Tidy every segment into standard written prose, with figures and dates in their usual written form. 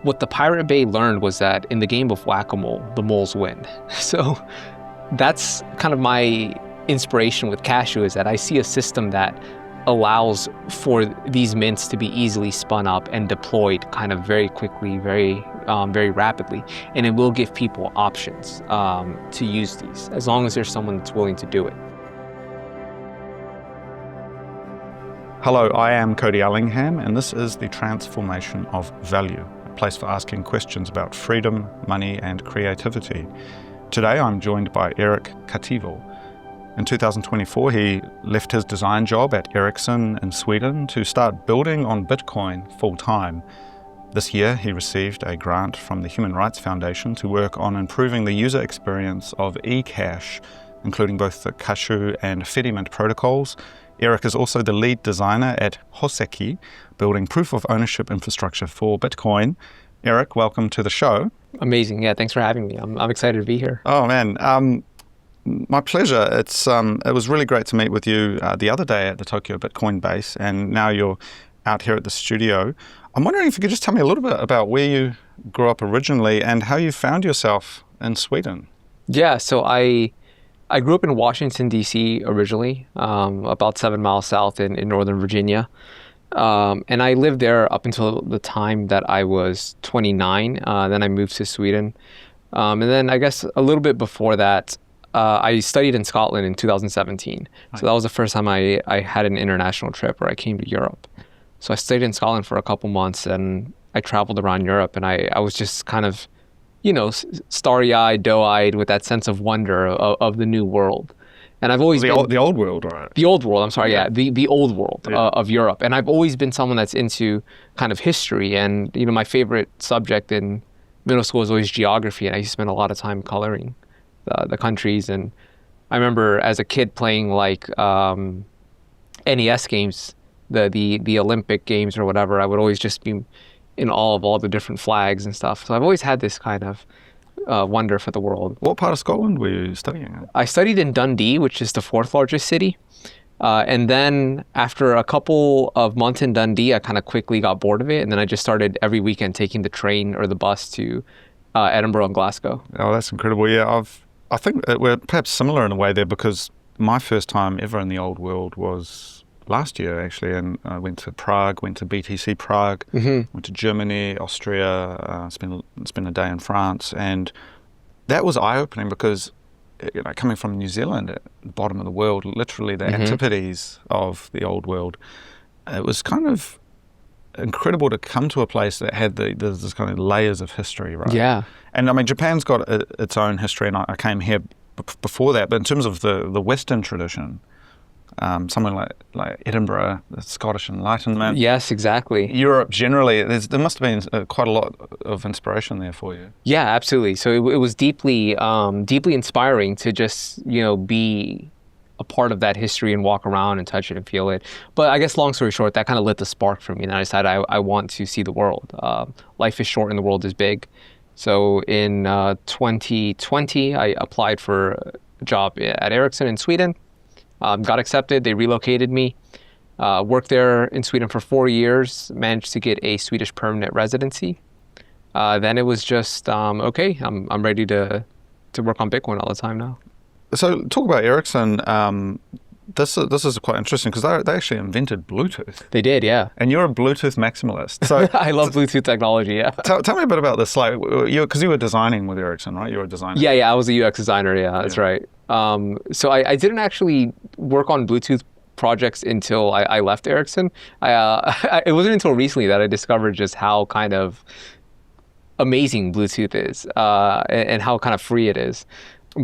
what the Pirate Bay learned was that in the game of whack-a-mole, the moles win. So that's kind of my inspiration with Cashu, is that I see a system that allows for these mints to be easily spun up and deployed kind of very quickly, very rapidly, and it will give people options to use these, as long as there's someone that's willing to do it. Hello, I am Cody Allingham, and this is The Transformation of Value, a place for asking questions about freedom, money, and creativity. Today I'm joined by Erik Cativo. In 2024, he left his design job at Ericsson in Sweden to start building on Bitcoin full-time. This year, he received a grant from the Human Rights Foundation to work on improving the user experience of Ecash, including both the Cashu and Fedimint protocols. Erik is also the lead designer at Hoseki, building proof of ownership infrastructure for Bitcoin. Erik, welcome to the show. Amazing. Yeah, thanks for having me. I'm excited to be here. Oh, man. My pleasure. It was really great to meet with you the other day at the Tokyo Bitcoin base, and now you're out here at the studio. I'm wondering if you could just tell me a little bit about where you grew up originally and how you found yourself in Sweden. Yeah, so I grew up in Washington, D.C. originally, about 7 miles south in Northern Virginia. And I lived there up until the time that I was 29. Then I moved to Sweden. And then I guess a little bit before that, I studied in Scotland in 2017. So that was the first time I had an international trip where I came to Europe. So I stayed in Scotland for a couple months, and I traveled around Europe, and I was just kind of, starry-eyed, doe-eyed with that sense of wonder of the new world. And I've always been... The old world, right? The old world, I'm sorry, yeah. The old world of Europe. And I've always been someone that's into kind of history. And, my favorite subject in middle school was always geography. And I used to spend a lot of time coloring the countries. And I remember as a kid playing like NES games, the Olympic games or whatever. I would always just be in awe of all the different flags and stuff. So I've always had this kind of wonder for the world. What part of Scotland were you studying in? I studied in Dundee, which is the fourth largest city. And then after a couple of months in Dundee, I kind of quickly got bored of it. And then I just started every weekend taking the train or the bus to Edinburgh and Glasgow. Oh, that's incredible. Yeah, I think we're perhaps similar in a way there, because my first time ever in the old world was last year, actually, and I went to Prague, went to BTC Prague, went to Germany, Austria, spent a day in France, and that was eye-opening because, coming from New Zealand, at the bottom of the world, literally the antipodes of the old world, it was kind of incredible to come to a place that had this kind of layers of history, right? Yeah. And I mean, Japan's got its own history, and I came here before that, but in terms of the Western tradition, somewhere like Edinburgh, the Scottish Enlightenment. Yes, exactly. Europe generally, there must have been quite a lot of inspiration there for you. Yeah, absolutely. So it was deeply inspiring to just, be a part of that history and walk around and touch it and feel it. But I guess long story short, that kind of lit the spark for me, and I decided I want to see the world. Life is short and the world is big. So in 2020, I applied for a job at Ericsson in Sweden. Got accepted, they relocated me, worked there in Sweden for 4 years, managed to get a Swedish permanent residency. Then it was just, okay, I'm ready to work on Bitcoin all the time now. So talk about Ericsson. This is quite interesting because they actually invented Bluetooth. They did, yeah. And you're a Bluetooth maximalist. So I love Bluetooth technology, yeah. Tell me a bit about this. Like, because you were designing with Ericsson, right? You were a designer. Yeah, I was a UX designer, yeah, that's right. So I didn't actually work on Bluetooth projects until I left Ericsson. It wasn't until recently that I discovered just how kind of amazing Bluetooth is and how kind of free it is.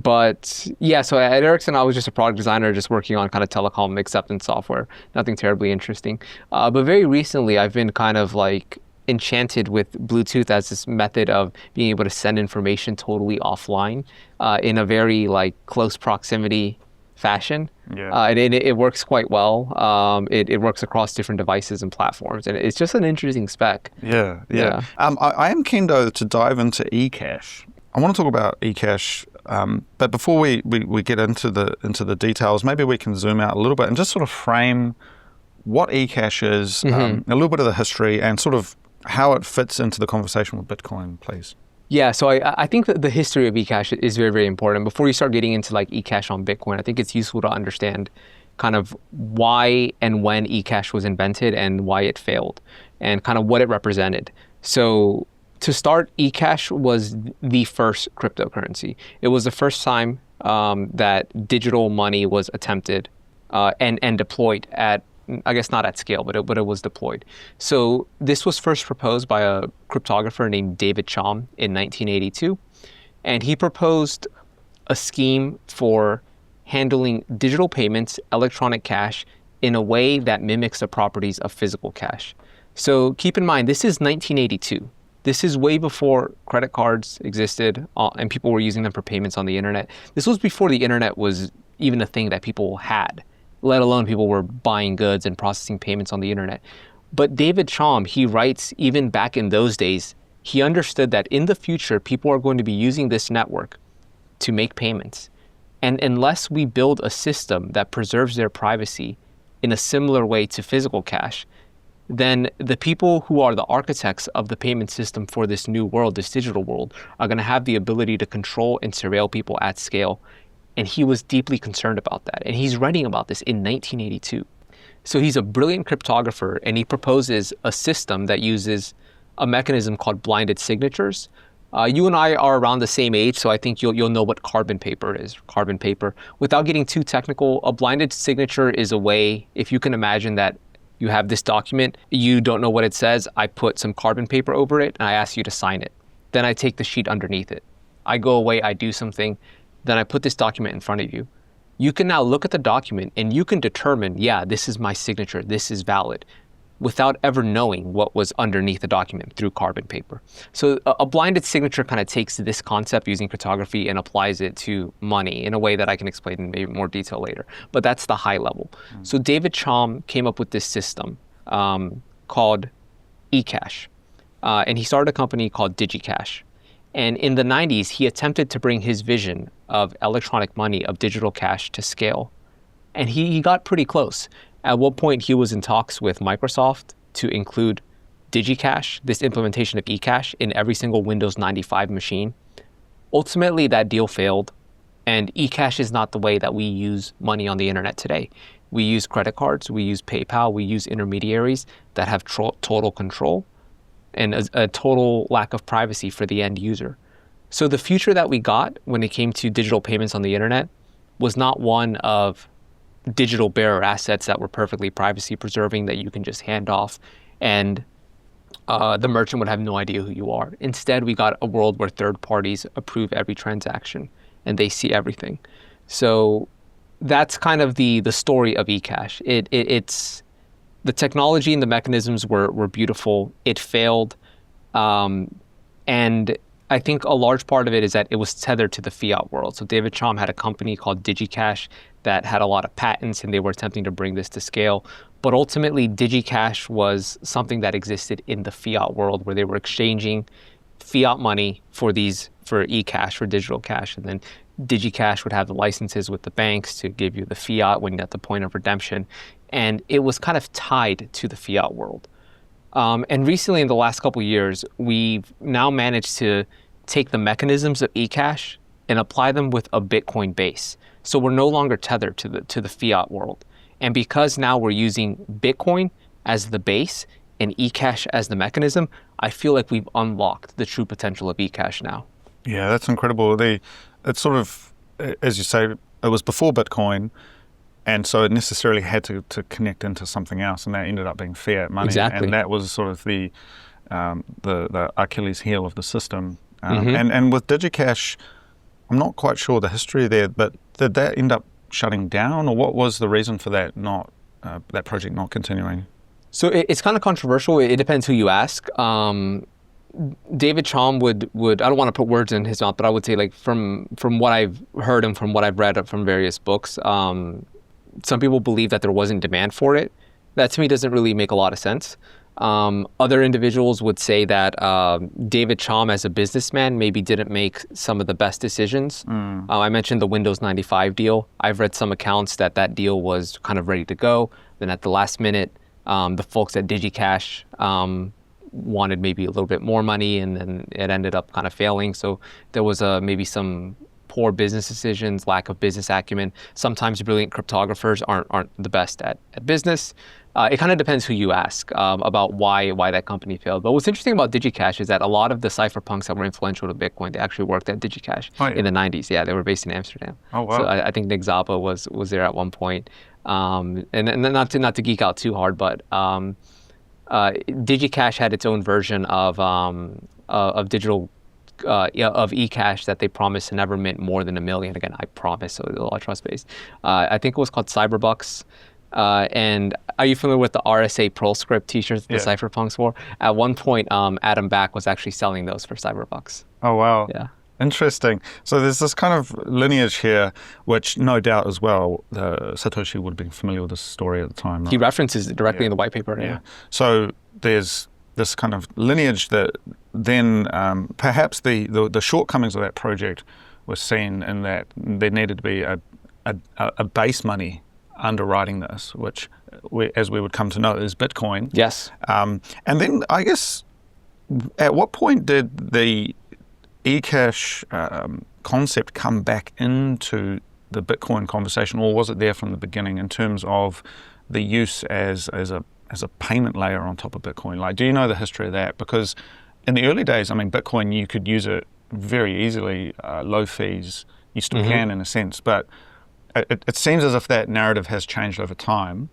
But yeah, so at Ericsson, I was just a product designer, just working on kind of telecom acceptance software, nothing terribly interesting. But very recently, I've been kind of like enchanted with Bluetooth as this method of being able to send information totally offline in a very like close proximity fashion. Yeah. And it works quite well. It works across different devices and platforms, and it's just an interesting spec. Yeah. I am keen though to dive into Ecash. I want to talk about Ecash, but before we get into the details, maybe we can zoom out a little bit and just sort of frame what Ecash is, a little bit of the history, and sort of how it fits into the conversation with Bitcoin, please. Yeah, so I think that the history of Ecash is very, very important. Before you start getting into like Ecash on Bitcoin, I think it's useful to understand kind of why and when Ecash was invented and why it failed and kind of what it represented. So to start, Ecash was the first cryptocurrency. It was the first time that digital money was attempted and deployed at, I guess not at scale, but it was deployed. So this was first proposed by a cryptographer named David Chaum in 1982. And he proposed a scheme for handling digital payments, electronic cash, in a way that mimics the properties of physical cash. So keep in mind, this is 1982. This is way before credit cards existed and people were using them for payments on the internet. This was before the internet was even a thing that people had, let alone people were buying goods and processing payments on the internet. But David Chaum, he writes, even back in those days, he understood that in the future, people are going to be using this network to make payments. And unless we build a system that preserves their privacy in a similar way to physical cash, then the people who are the architects of the payment system for this new world, this digital world, are going to have the ability to control and surveil people at scale. And he was deeply concerned about that. And he's writing about this in 1982. So he's a brilliant cryptographer, and he proposes a system that uses a mechanism called blinded signatures. You and I are around the same age, so I think you'll know what carbon paper is. Carbon paper. Without getting too technical, a blinded signature is a way, if you can imagine that you have this document, you don't know what it says, I put some carbon paper over it, and I ask you to sign it. Then I take the sheet underneath it. I go away, I do something, then I put this document in front of you. You can now look at the document and you can determine, yeah, this is my signature, this is valid, without ever knowing what was underneath the document through carbon paper. So a blinded signature kind of takes this concept using cryptography and applies it to money in a way that I can explain in maybe more detail later. But that's the high level. So David Chaum came up with this system called Ecash. And he started a company called DigiCash. And in the 90s, he attempted to bring his vision of electronic money, of digital cash, to scale. And he got pretty close. At one point, he was in talks with Microsoft to include DigiCash, this implementation of Ecash, in every single Windows 95 machine. Ultimately, that deal failed, and Ecash is not the way that we use money on the internet today. We use credit cards, we use PayPal, we use intermediaries that have total control and a total lack of privacy for the end user. So the future that we got when it came to digital payments on the internet was not one of digital bearer assets that were perfectly privacy preserving that you can just hand off and the merchant would have no idea who you are. Instead, we got a world where third parties approve every transaction and they see everything. So that's kind of the story of Ecash. It's the technology and the mechanisms were beautiful. It failed. And I think a large part of it is that it was tethered to the fiat world. So David Chaum had a company called DigiCash that had a lot of patents, and they were attempting to bring this to scale. But ultimately, DigiCash was something that existed in the fiat world where they were exchanging fiat money for Ecash, for digital cash. And then DigiCash would have the licenses with the banks to give you the fiat when you're at the point of redemption. And it was kind of tied to the fiat world. And recently, in the last couple of years, we've now managed to take the mechanisms of Ecash and apply them with a Bitcoin base. So we're no longer tethered to the fiat world. And because now we're using Bitcoin as the base and Ecash as the mechanism, I feel like we've unlocked the true potential of Ecash now. Yeah, that's incredible. It's sort of, as you say, it was before Bitcoin, and so it necessarily had to connect into something else, and that ended up being fiat money. Exactly. And that was sort of the Achilles heel of the system. And with DigiCash, I'm not quite sure the history there, but did that end up shutting down, or what was the reason for that that project not continuing? So it's kind of controversial. It depends who you ask. David Chaum would I don't want to put words in his mouth, but I would say, like, from what I've heard and from what I've read from various books, some people believe that there wasn't demand for it. That to me doesn't really make a lot of sense. Other individuals would say that David Chaum as a businessman maybe didn't make some of the best decisions. I mentioned the Windows 95 deal. I've read some accounts that deal was kind of ready to go. Then at the last minute, the folks at DigiCash wanted maybe a little bit more money, and then it ended up kind of failing. So there was maybe some poor business decisions, lack of business acumen. Sometimes brilliant cryptographers aren't the best at business. It kind of depends who you ask about why that company failed. But what's interesting about DigiCash is that a lot of the cypherpunks that were influential to Bitcoin, they actually worked at DigiCash in the 90s. Yeah, they were based in Amsterdam. Oh, wow. So I think Nick Zappa was there at one point. And not to geek out too hard, but DigiCash had its own version of digital of Ecash that they promised to never mint more than 1 million. Again, I promise, so it's a lot trust based. I think it was called Cyberbucks. And are you familiar with the RSA Pearl script t-shirts the cypherpunks wore? At one point, Adam Back was actually selling those for Cyberbucks. Oh, wow. Yeah. Interesting. So there's this kind of lineage here, which no doubt as well, Satoshi would have been familiar with this story at the time. Right? He references it directly in the white paper. Yeah. So there's this kind of lineage that then perhaps the shortcomings of that project were seen in that there needed to be a base money underwriting this, which as we would come to know is Bitcoin. Yes. And then I guess at what point did the Ecash concept come back into the Bitcoin conversation, or was it there from the beginning in terms of the use as a payment layer on top of Bitcoin? Like, do you know the history of that? Because in the early days, I mean, Bitcoin, you could use it very easily, low fees. You still can in a sense, but it seems as if that narrative has changed over time.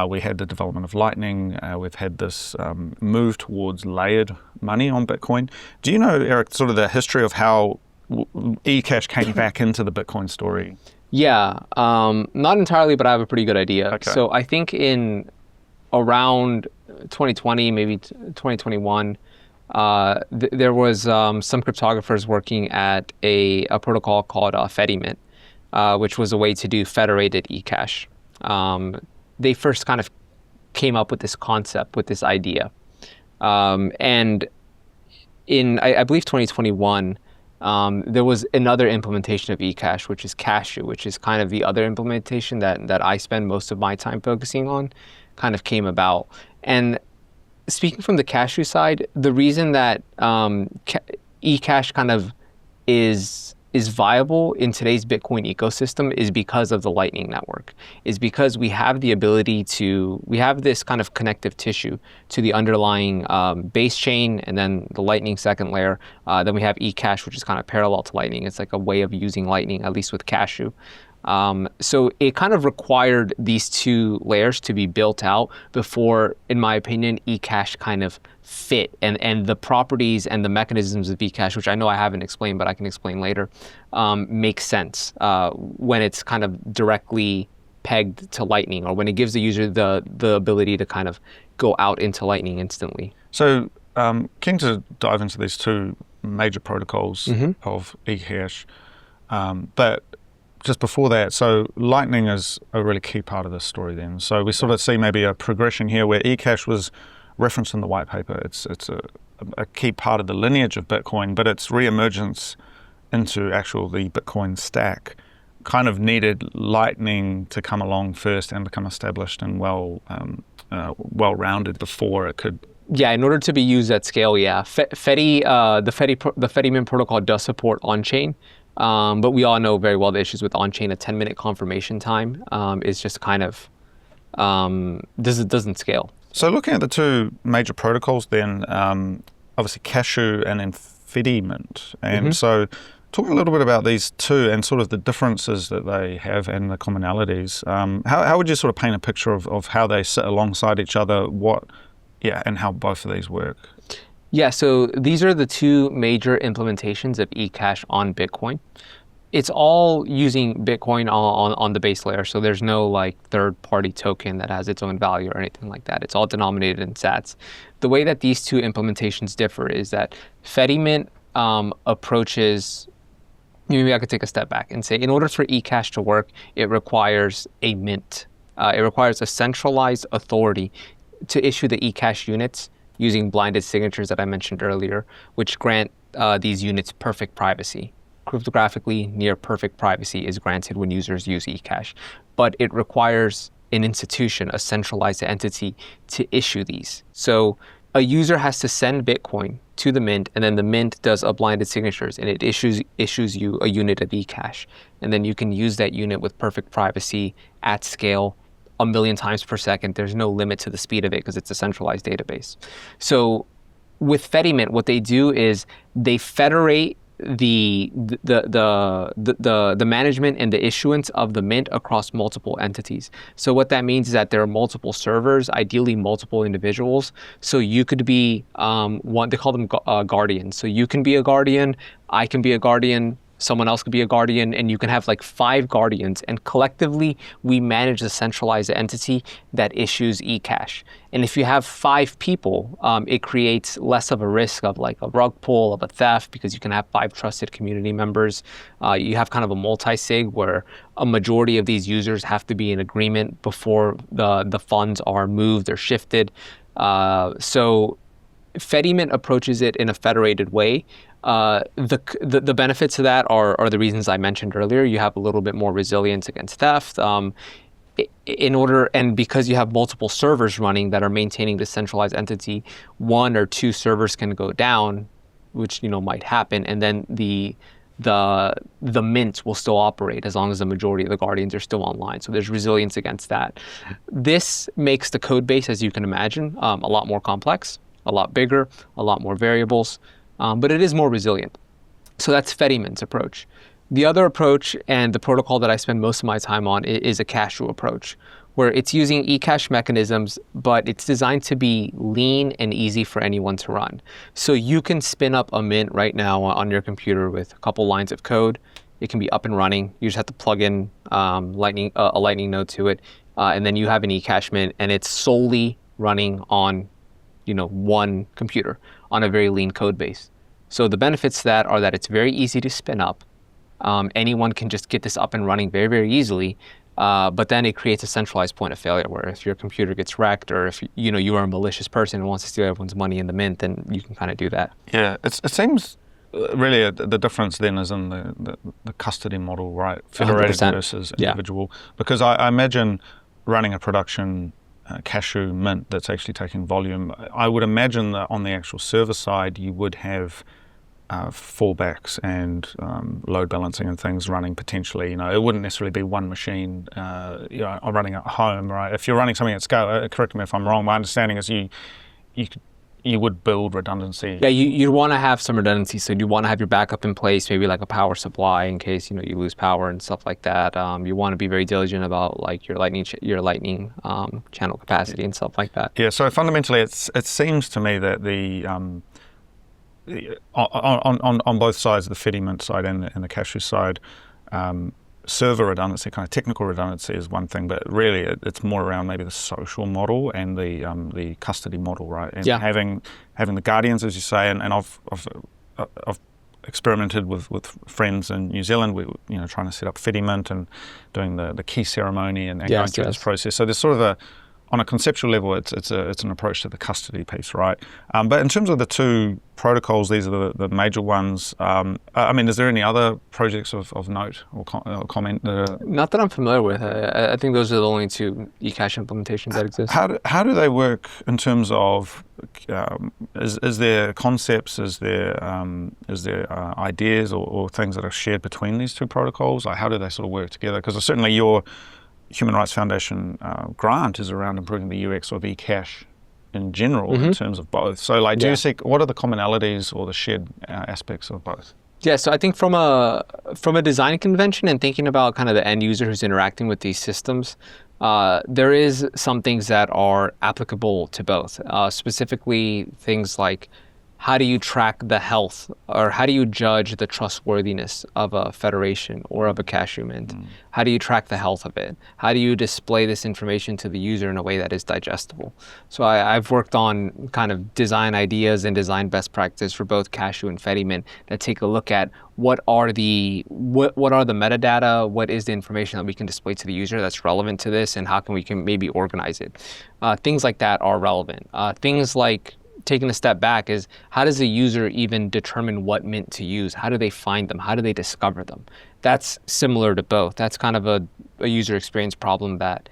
We had the development of Lightning. We've had this move towards layered money on Bitcoin. Do you know, Eric, sort of the history of how Ecash came back into the Bitcoin story? Yeah, not entirely, but I have a pretty good idea. Okay. So I think in around 2020, maybe 2021, there was some cryptographers working at a protocol called Fedimint, which was a way to do federated Ecash. They first kind of came up with this concept, with this idea. And in, I believe, 2021, there was another implementation of Ecash, which is Cashu, which is kind of the other implementation that I spend most of my time focusing on, kind of came about. And speaking from the Cashu side, the reason that Ecash kind of is viable in today's Bitcoin ecosystem is because of the Lightning Network, is because we have the ability we have this kind of connective tissue to the underlying base chain, and then the Lightning second layer. Then we have Ecash, which is kind of parallel to Lightning. It's like a way of using Lightning, at least with Cashu. So it kind of required these two layers to be built out before, in my opinion, Ecash kind of fit, and the properties and the mechanisms of Ecash, which I know I haven't explained, but I can explain later, make sense when it's kind of directly pegged to Lightning, or when it gives the user the ability to kind of go out into Lightning instantly. So keen to dive into these two major protocols of Ecash, but just before that, so Lightning is a really key part of this story then. So we sort of see maybe a progression here where Ecash was referenced in the white paper. It's a key part of the lineage of Bitcoin, but its re-emergence into the Bitcoin stack kind of needed Lightning to come along first and become established and well-rounded before it could. Yeah, in order to be used at scale, yeah. The Fedimint protocol does support on-chain. But we all know very well the issues with on-chain. A 10-minute confirmation time is just kind of doesn't scale. So looking at the two major protocols then, obviously Cashu and then Fedimint. And so talking a little bit about these two and sort of the differences that they have and the commonalities, how would you sort of paint a picture of how they sit alongside each other, and how both of these work? Yeah, so these are the two major implementations of Ecash on Bitcoin. It's all using Bitcoin on the base layer, so there's no like third-party token that has its own value or anything like that. It's all denominated in sats. The way that these two implementations differ is that Fedimint approaches, maybe I could take a step back and say, in order for Ecash to work, it requires a mint. It requires a centralized authority to issue the Ecash units using blinded signatures that I mentioned earlier, which grant these units perfect privacy. Cryptographically, near perfect privacy is granted when users use Ecash, but it requires an institution, a centralized entity, to issue these. So a user has to send Bitcoin to the mint, and then the mint does unblinded signatures, and it issues you a unit of Ecash. And then you can use that unit with perfect privacy at scale, 1,000,000 times per second. There's no limit to the speed of it because it's a centralized database. So with Fedimint, what they do is they federate the management and the issuance of the mint across multiple entities. So what that means is that there are multiple servers, ideally multiple individuals. So you could be one, they call them guardians. So you can be a guardian, I can be a guardian, someone else could be a guardian, and you can have like 5 guardians, and collectively we manage the centralized entity that issues Ecash. And if you have 5 people, it creates less of a risk of like a rug pull, of a theft, because you can have 5 trusted community members. You have kind of a multi-sig where a majority of these users have to be in agreement before the funds are moved or shifted. So Fedimint approaches it in a federated way. The benefits of that are the reasons I mentioned earlier. You have a little bit more resilience against theft. And because you have multiple servers running that are maintaining the centralized entity, 1 or 2 servers can go down, which might happen, and then the mint will still operate as long as the majority of the guardians are still online. So there's resilience against that. This makes the code base, as you can imagine, a lot more complex, a lot bigger, a lot more variables. But it is more resilient. So that's Fedimint's approach. The other approach, and the protocol that I spend most of my time on, is a Cashu approach, where it's using Ecash mechanisms, but it's designed to be lean and easy for anyone to run. So you can spin up a mint right now on your computer with a couple lines of code. It can be up and running. You just have to plug in a lightning node to it, and then you have an Ecash mint, and it's solely running on one computer on a very lean code base. So the benefits to that are that it's very easy to spin up. Anyone can just get this up and running very, very easily. But then it creates a centralized point of failure where if your computer gets wrecked, or if you are a malicious person who wants to steal everyone's money in the mint, then you can kind of do that. Yeah, it seems really the difference then is in the custody model, right? Federated 100%. Versus individual. Yeah. Because I imagine running a production Cashu mint that's actually taking volume, I would imagine that on the actual server side you would have fallbacks and load balancing and things running potentially. It wouldn't necessarily be one machine running at home, right? If you're running something at scale, correct me if I'm wrong, my understanding is you would build redundancy. Yeah, you'd want to have some redundancy. So you want to have your backup in place, maybe like a power supply in case you lose power and stuff like that. You want to be very diligent about like your lightning channel capacity and stuff like that. Yeah. So fundamentally, it seems to me that on both sides, the Fedimint side and the Cashu side, server redundancy, kind of technical redundancy is one thing, but really it's more around maybe the social model and the custody model, right? And having the guardians, as you say, and I've experimented with friends in New Zealand. We trying to set up Fedimint and doing the key ceremony and going through this process. So there's sort of on a conceptual level, it's an approach to the custody piece, right? But in terms of the 2 protocols, these are the major ones. Is there any other projects of note or comment? Not that I'm familiar with. I think those are the only 2 Ecash implementations that exist. How do they work in terms of, is there concepts, is there ideas or things that are shared between these 2 protocols? Like how do they sort of work together? Because certainly your Human Rights Foundation grant is around improving the UX of Ecash in general in terms of both. So do you see, what are the commonalities or the shared aspects of both? Yeah, so I think from a design convention and thinking about kind of the end user who's interacting with these systems, there is some things that are applicable to both, specifically things like how do you track the health, or how do you judge the trustworthiness of a federation or of a Cashu mint? How do you track the health of it? How do you display this information to the user in a way that is digestible? So I've worked on kind of design ideas and design best practices for both Cashu and Fedimint that take a look at what are the metadata, what is the information that we can display to the user that's relevant to this, and how can we maybe organize it. Things like that are relevant. Things like taking a step back is, how does the user even determine what mint to use? How do they find them? How do they discover them? That's similar to both. That's kind of a user experience problem that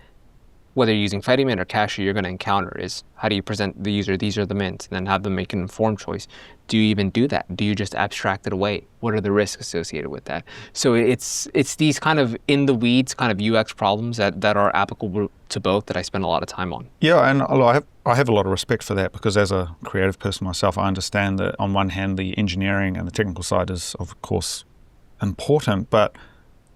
whether you're using Fedimint or Cashu, you're going to encounter is how do you present the user, these are the mints, and then have them make an informed choice. Do you even do that? Do you just abstract it away? What are the risks associated with that? So it's these kind of in the weeds kind of UX problems that are applicable to both that I spend a lot of time on. Yeah, and I have a lot of respect for that, because as a creative person myself, I understand that on one hand the engineering and the technical side is of course important, but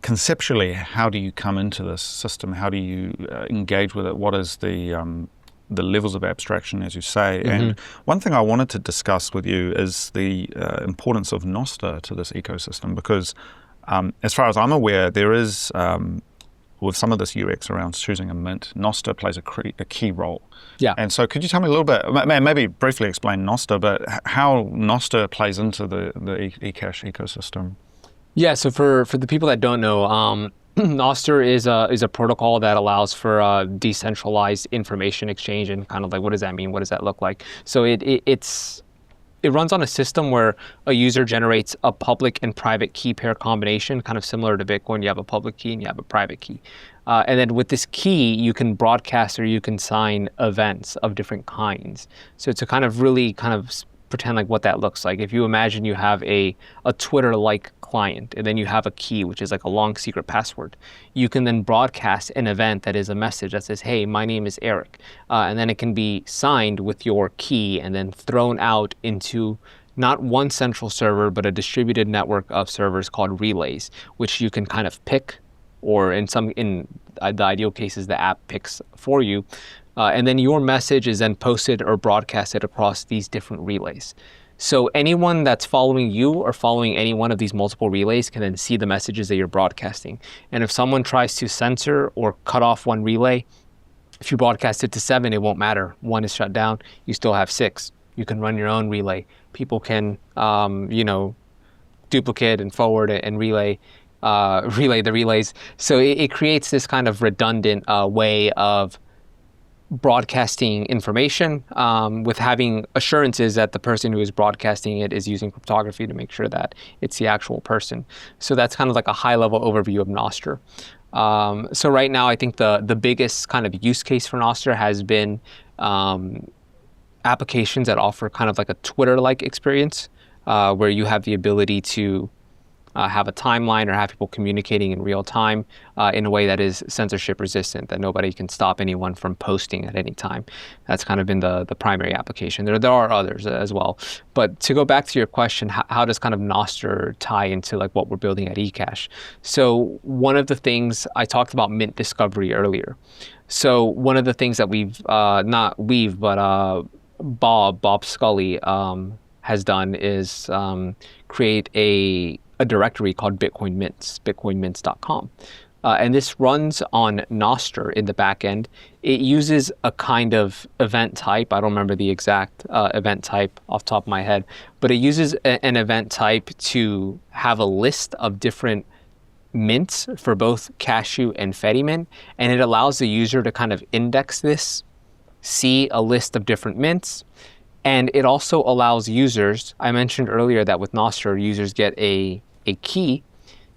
conceptually, how do you come into this system? How do you engage with it? What is the levels of abstraction, as you say? Mm-hmm. And one thing I wanted to discuss with you is the importance of Nostr to this ecosystem, because as far as I'm aware, there is, with some of this UX around choosing a mint, Nostr plays a key role. Yeah. And so could you tell me a little bit, maybe briefly explain Nostr, but how Nostr plays into the Ecash ecosystem? Yeah, so for the people that don't know, Nostr is a protocol that allows for decentralized information exchange, and kind of like, what does that mean? What does that look like? So it runs on a system where a user generates a public and private key pair combination, kind of similar to Bitcoin. You have a public key and you have a private key. And then with this key, you can broadcast or you can sign events of different kinds. So to kind of really kind of pretend like what that looks like. If you imagine you have a Twitter-like client, and then you have a key, which is like a long secret password, you can then broadcast an event that is a message that says, hey, my name is Eric. And then it can be signed with your key and then thrown out into not one central server, but a distributed network of servers called relays, which you can kind of pick, or in the ideal cases, the app picks for you. And then your message is then posted or broadcasted across these different relays. So anyone that's following you or following any one of these multiple relays can then see the messages that you're broadcasting. And if someone tries to censor or cut off one relay, if you broadcast it to 7, it won't matter. 1 is shut down, you still have 6. You can run your own relay. People can, duplicate and forward it and relay the relays. So it creates this kind of redundant way of broadcasting information with having assurances that the person who is broadcasting it is using cryptography to make sure that it's the actual person. So that's kind of like a high-level overview of Nostr. So right now, I think the biggest kind of use case for Nostr has been applications that offer kind of like a Twitter-like experience, where you have the ability to have a timeline or have people communicating in real time in a way that is censorship resistant, that nobody can stop anyone from posting at any time. That's kind of been the primary application. There are others as well. But to go back to your question, how does kind of Nostr tie into like what we're building at Ecash? So one of the things, I talked about mint discovery earlier. So one of the things that Bob Scully has done is create a directory called Bitcoin Mints, bitcoinmints.com. And this runs on Nostr in the back end. It uses a kind of event type. I don't remember the exact event type off the top of my head, but it uses an event type to have a list of different mints for both Cashu and Fedimint, and it allows the user to kind of index this, see a list of different mints. And it also allows users, I mentioned earlier that with Nostr, users get a key.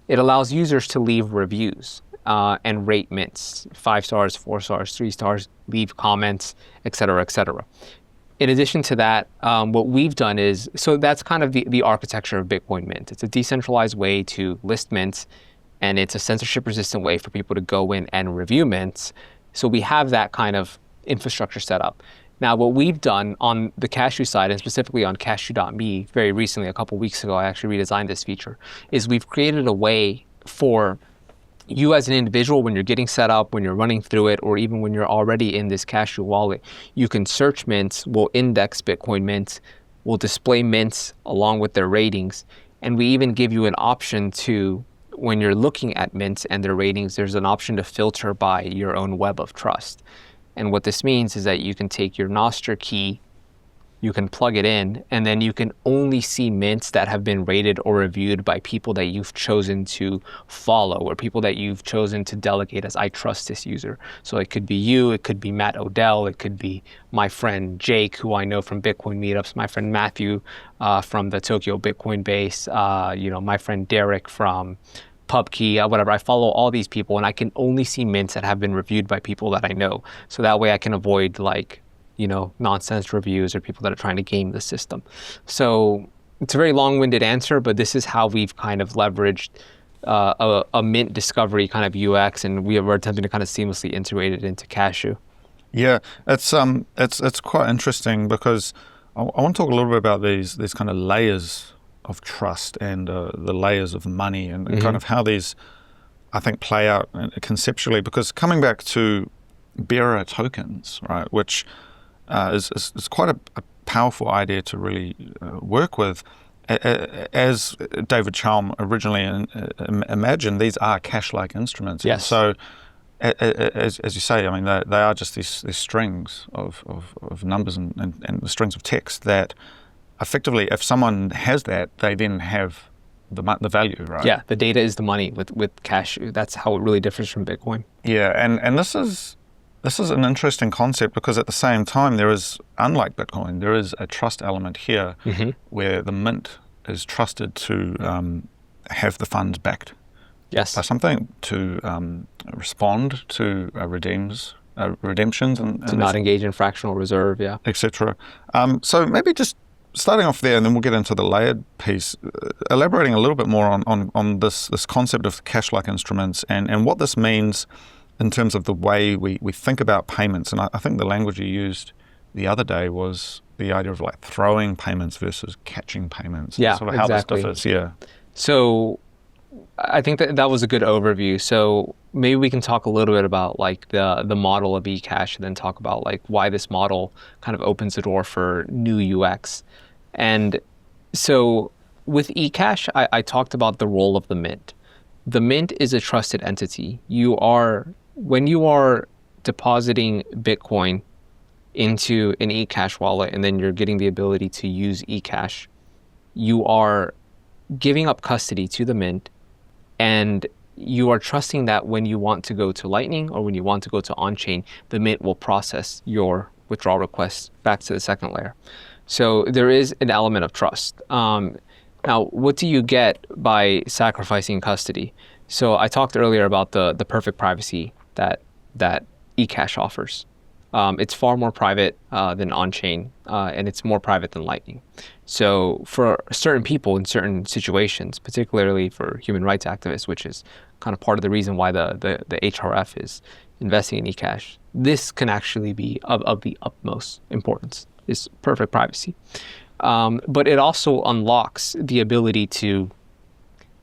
It allows users to leave reviews and rate mints, 5 stars, 4 stars, 3 stars, leave comments, et cetera, et cetera. In addition to that, what we've done is, so that's kind of the architecture of Bitcoin Mint. It's a decentralized way to list mints, and it's a censorship-resistant way for people to go in and review mints. So we have that kind of infrastructure set up. Now, what we've done on the Cashu side, and specifically on Cashu.me, very recently, a couple weeks ago, I actually redesigned this feature, is we've created a way for you as an individual, when you're getting set up, when you're running through it, or even when you're already in this Cashu wallet, you can search mints, we'll index Bitcoin mints, we'll display mints along with their ratings, and we even give you an option to, when you're looking at mints and their ratings, there's an option to filter by your own web of trust. And what this means is that you can take your Nostr key, you can plug it in, and then you can only see mints that have been rated or reviewed by people that you've chosen to follow, or people that you've chosen to delegate as, I trust this user. So it could be you, it could be Matt Odell, it could be my friend Jake, who I know from Bitcoin meetups, my friend Matthew from the Tokyo Bitcoin base, my friend Derek from pub key, whatever. I follow all these people, and I can only see mints that have been reviewed by people that I know. So that way I can avoid like, nonsense reviews or people that are trying to game the system. So it's a very long-winded answer, but this is how we've kind of leveraged a mint discovery kind of UX, and we're attempting to kind of seamlessly integrate it into Cashu. Yeah, it's quite interesting because I want to talk a little bit about these kind of layers of trust and the layers of money and kind of how these, I think, play out conceptually. Because coming back to bearer tokens, right, which is quite a powerful idea to really work with. As David Chalm originally imagined, these are cash-like instruments. Yes. So, as you say, I mean, they are just these strings of numbers and the strings of text that, effectively, if someone has that, they then have the value, right? Yeah, the data is the money with Cashu. That's how it really differs from Bitcoin. Yeah, and this is an interesting concept because at the same time there is, unlike Bitcoin, there is a trust element here where the mint is trusted to have the funds backed by something, to respond to redemptions and to not engage in fractional reserve, etc. So maybe just starting off there, and then we'll get into the layered piece, elaborating a little bit more on this concept of cash-like instruments and what this means in terms of the way we think about payments. And I think the language you used the other day was the idea of like throwing payments versus catching payments. Yeah, sort of how exactly. this differs. Yeah. So I think that was a good overview. So maybe we can talk a little bit about like the model of Ecash, and then talk about like why this model kind of opens the door for new UX. And so with Ecash, I talked about the role of the mint. The mint is a trusted entity. When you are depositing Bitcoin into an Ecash wallet, and then you're getting the ability to use Ecash, you are giving up custody to the mint, and you are trusting that when you want to go to Lightning or when you want to go to on-chain, the mint will process your withdrawal request back to the second layer. So there is an element of trust. Now, what do you get by sacrificing custody? So I talked earlier about the perfect privacy that Ecash offers. It's far more private than on-chain, and it's more private than Lightning. So for certain people in certain situations, particularly for human rights activists, which is kind of part of the reason why the HRF is investing in Ecash, this can actually be of the utmost importance, is perfect privacy. But it also unlocks the ability to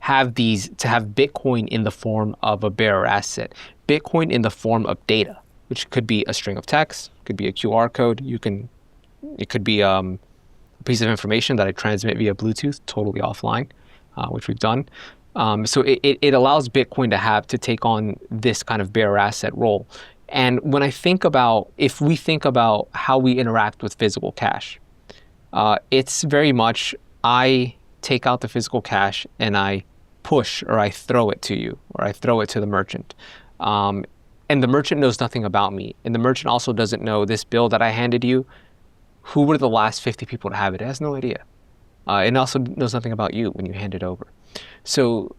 have Bitcoin in the form of a bearer asset, Bitcoin in the form of data, which could be a string of text, could be a QR code. It could be a piece of information that I transmit via Bluetooth, totally offline, which we've done. So it allows Bitcoin to take on this kind of bearer asset role. And when if we think about how we interact with physical cash, it's very much, I take out the physical cash and I push, or I throw it to you, or I throw it to the merchant. And the merchant knows nothing about me. And the merchant also doesn't know this bill that I handed you, who were the last 50 people to have it? It has no idea. It also knows nothing about you when you hand it over. So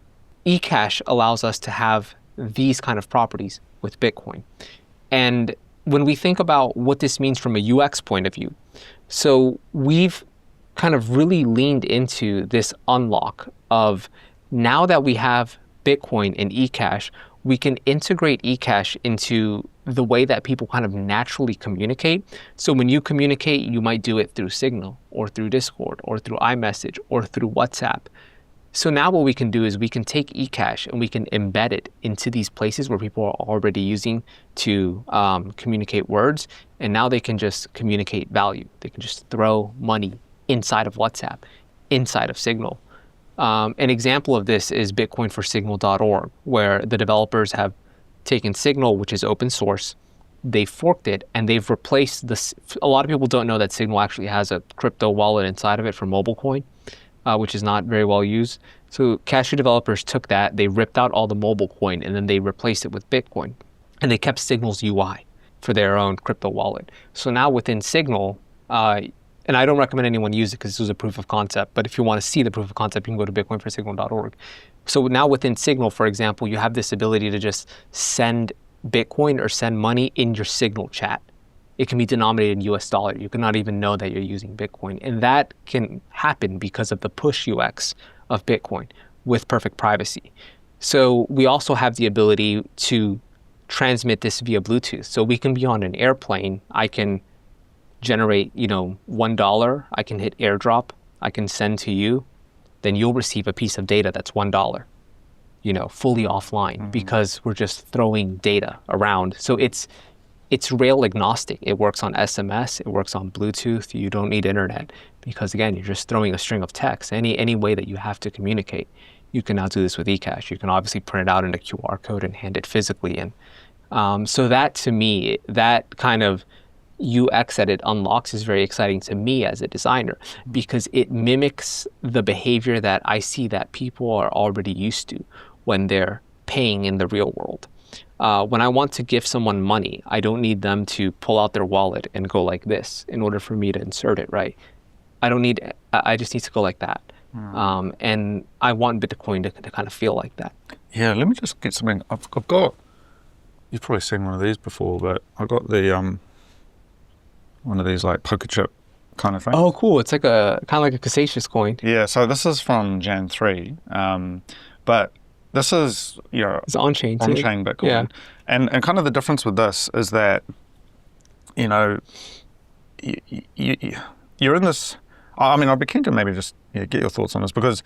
Ecash allows us to have these kind of properties with Bitcoin. And when we think about what this means from a UX point of view, so we've kind of really leaned into this unlock of, now that we have Bitcoin and Ecash, we can integrate Ecash into the way that people kind of naturally communicate. So when you communicate, you might do it through Signal or through Discord or through iMessage or through WhatsApp. So now what we can do is we can take Ecash and we can embed it into these places where people are already using to communicate words. And now they can just communicate value. They can just throw money inside of WhatsApp, inside of Signal. An example of this is bitcoinforsignal.org, where the developers have taken Signal, which is open source, they forked it, and they've replaced this. A lot of people don't know that Signal actually has a crypto wallet inside of it for mobile coin, which is not very well used. So Cashu developers took that, they ripped out all the mobile coin, and then they replaced it with Bitcoin. And they kept Signal's UI for their own crypto wallet. So now within Signal, and I don't recommend anyone use it because this was a proof of concept, but if you want to see the proof of concept, you can go to bitcoinforsignal.org. So now within Signal, for example, you have this ability to just send Bitcoin or send money in your Signal chat. It can be denominated in US dollar. You cannot even know that you're using Bitcoin. And that can happen because of the push UX of Bitcoin with perfect privacy. So we also have the ability to transmit this via Bluetooth. So we can be on an airplane. I can generate, $1. I can hit airdrop. I can send to you. Then you'll receive a piece of data that's $1, fully offline, because we're just throwing data around. So it's rail agnostic. It works on SMS. It works on Bluetooth. You don't need internet because, again, you're just throwing a string of text. Any way that you have to communicate, you can now do this with Ecash. You can obviously print it out in a QR code and hand it physically in. So that, to me, that kind of UX that it unlocks is very exciting to me as a designer because it mimics the behavior that I see that people are already used to when they're paying in the real world. When I want to give someone money, I don't need them to pull out their wallet and go like this in order for me to insert it, right? I just need to go like that. And I want Bitcoin to kind of feel like that. Yeah, let me just get something. I've got, you've probably seen one of these before, but I've got the, one of these like poker chip kind of thing. Oh, cool. It's like kind of like a Cassius coin. Yeah, so this is from Jan 3, but this is, it's on-chain too. On-chain Bitcoin. Yeah. And kind of the difference with this is that, you're in this, I'd be keen to maybe just get your thoughts on this because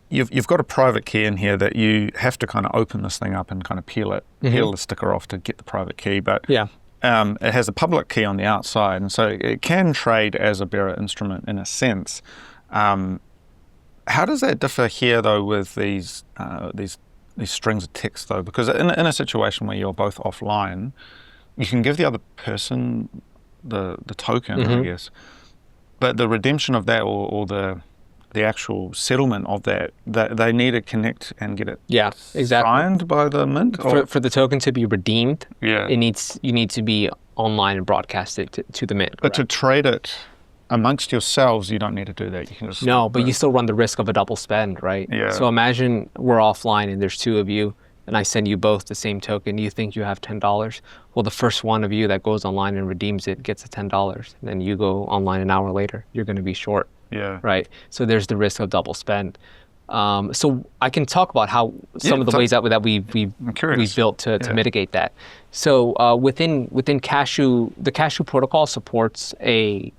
you've got a private key in here that you have to kind of open this thing up and kind of peel the sticker off to get the private key. But yeah. It has a public key on the outside, and so it can trade as a bearer instrument in a sense. How does that differ here, though, with these strings of text, though? Because in a situation where you're both offline, you can give the other person the token, I guess, but the redemption of that or the actual settlement of that, they need to connect and get it signed by the mint? For the token to be redeemed, you need to be online and broadcast it to the mint. But to trade it amongst yourselves, you don't need to do that. You can just but you still run the risk of a double spend, right? Yeah. So imagine we're offline and there's two of you, and I send you both the same token. You think you have $10. Well, the first one of you that goes online and redeems it gets a $10. And then you go online an hour later, you're going to be short. Yeah. Right. So there's the risk of double spend. So I can talk about how some of the ways that we've built to mitigate that. So within Cashu, the Cashu protocol supports a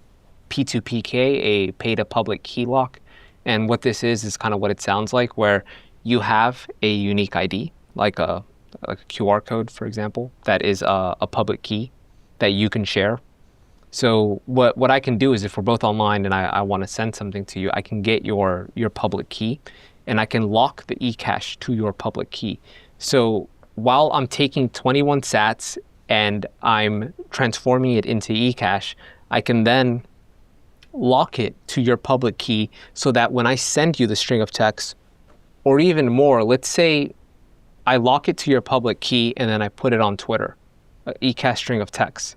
P2PK, a pay to public key lock. And what this is kind of what it sounds like, where you have a unique ID, like a QR code, for example, that is a public key that you can share. So what I can do is if we're both online and I want to send something to you, I can get your public key and I can lock the Ecash to your public key. So while I'm taking 21 sats and I'm transforming it into Ecash, I can then lock it to your public key so that when I send you the string of text, or even more, let's say I lock it to your public key and then I put it on Twitter, an Ecash string of text.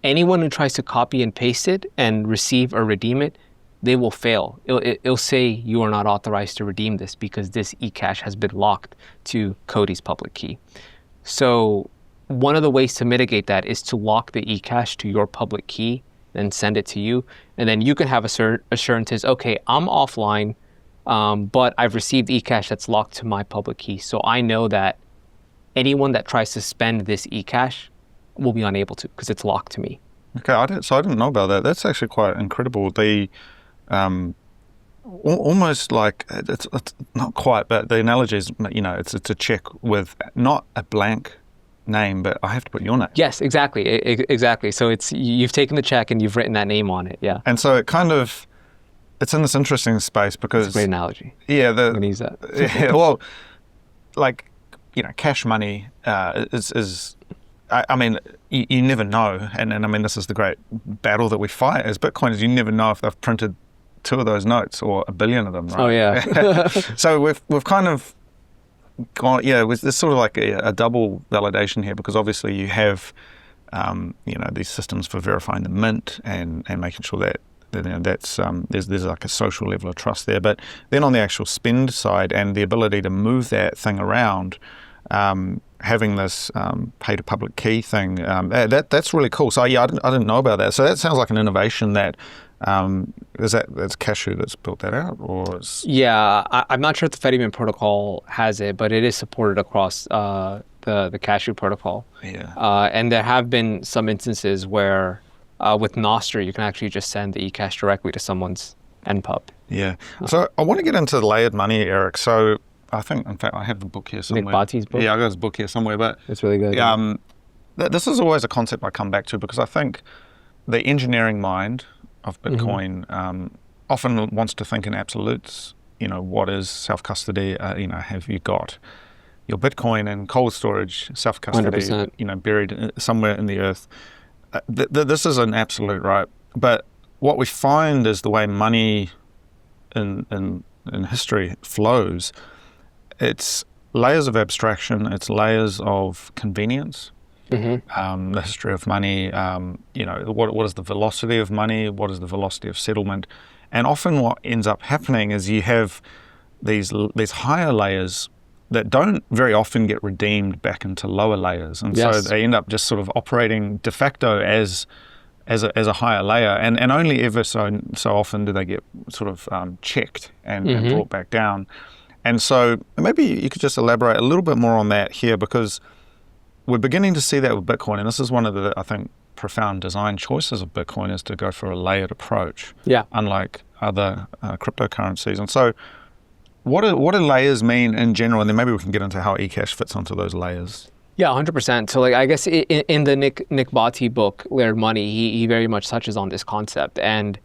Anyone who tries to copy and paste it and receive or redeem it, they will fail. It'll say you are not authorized to redeem this because this Ecash has been locked to Cody's public key. So one of the ways to mitigate that is to lock the Ecash to your public key and send it to you. And then you can have assurances, okay, I'm offline, but I've received Ecash that's locked to my public key. So I know that anyone that tries to spend this Ecash will be unable to because it's locked to me. Okay, I didn't know about that. That's actually quite incredible. The almost like it's not quite, but the analogy is it's a check with not a blank name, but I have to put your name. Yes, exactly, exactly. So you've taken the check and you've written that name on it. Yeah. And so it's in this interesting space because it's a great analogy. Yeah, I'm gonna use that. Yeah, well, cash money is. I mean, you never know, and I mean, this is the great battle that we fight as Bitcoiners. You never know if they've printed 2 of those notes or 1 billion of them, right? Oh yeah. So we've kind of gone, there's sort of like a double validation here because obviously you have, these systems for verifying the mint and making sure that that's there's like a social level of trust there. But then on the actual spend side and the ability to move that thing around, having this pay to public key thing, that's really cool. So yeah, I didn't know about that. So that sounds like an innovation that that's Cashu that's built that out, or is... Yeah, I'm not sure if the Fedimint protocol has it, but it is supported across the Cashu protocol. Yeah. And there have been some instances where with Nostr, you can actually just send the Ecash directly to someone's NPUB. Yeah. So I want to get into layered money, Eric. So I think, in fact, I have the book here somewhere. Nick Bhatti's book? Yeah, I got his book here somewhere. But it's really good. This is always a concept I come back to because I think the engineering mind of Bitcoin often wants to think in absolutes. What is self-custody? Have you got your Bitcoin in cold storage, self-custody, 100%. Buried somewhere in the earth? This is an absolute, right? But what we find is the way money in history flows, it's layers of abstraction, it's layers of convenience. The history of money, what is the velocity of money? What is the velocity of settlement? And often what ends up happening is you have these higher layers that don't very often get redeemed back into lower layers. And so they end up just sort of operating de facto as a higher layer. And only ever so often do they get sort of checked and brought back down. And so maybe you could just elaborate a little bit more on that here, because we're beginning to see that with Bitcoin, and this is one of the, I think, profound design choices of Bitcoin is to go for a layered approach, unlike other cryptocurrencies. And so what do layers mean in general? And then maybe we can get into how Ecash fits onto those layers. Yeah, 100%. So I guess in the Nick Bhatti book, Layered Money, he very much touches on this concept. And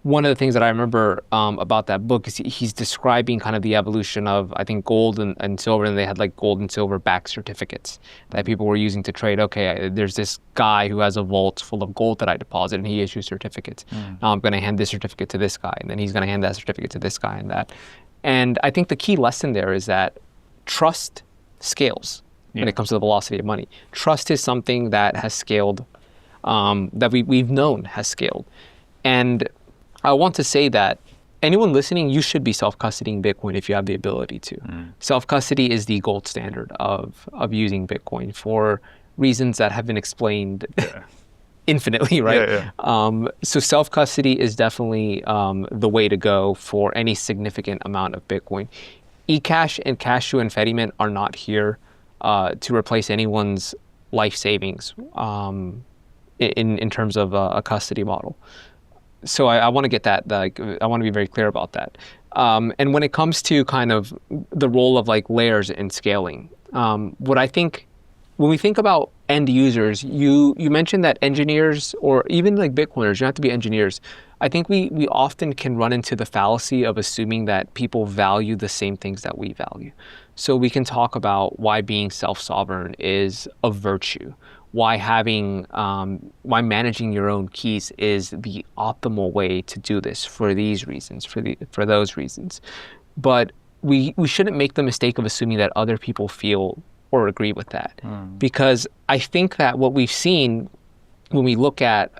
one of the things that I remember about that book is he's describing kind of the evolution of, I think, gold and silver, and they had like gold and silver backed certificates that people were using to trade. Okay, there's this guy who has a vault full of gold that I deposit, and he issues certificates. Now I'm going to hand this certificate to this guy, and then he's going to hand that certificate to this guy and that. And I think the key lesson there is that trust scales when it comes to the velocity of money. Trust is something that has scaled, that we've known has scaled. And I want to say that anyone listening, you should be self-custodying Bitcoin if you have the ability to. Self-custody is the gold standard of using Bitcoin for reasons that have been explained infinitely, right? So self-custody is definitely the way to go for any significant amount of Bitcoin. Ecash and Cashu and Fedimint are not here to replace anyone's life savings in terms of a custody model. So I want to get that, I want to be very clear about that. And when it comes to kind of the role of like layers in scaling, what I think, when we think about end users, you mentioned that engineers or even like Bitcoiners, you don't have to be engineers. I think we often can run into the fallacy of assuming that people value the same things that we value. So we can talk about why being self-sovereign is a virtue, why managing your own keys is the optimal way to do this for these reasons, for those reasons. But we shouldn't make the mistake of assuming that other people feel or agree with that. Because I think that what we've seen when we look at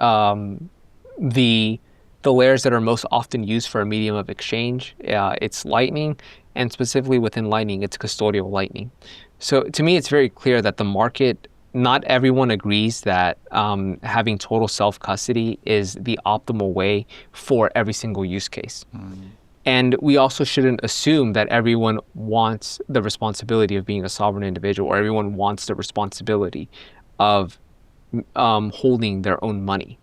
the layers that are most often used for a medium of exchange, it's Lightning, and specifically within Lightning, it's custodial Lightning. So to me, it's very clear that the market, not everyone agrees that having total self-custody is the optimal way for every single use case. And we also shouldn't assume that everyone wants the responsibility of being a sovereign individual, or everyone wants the responsibility of holding their own money.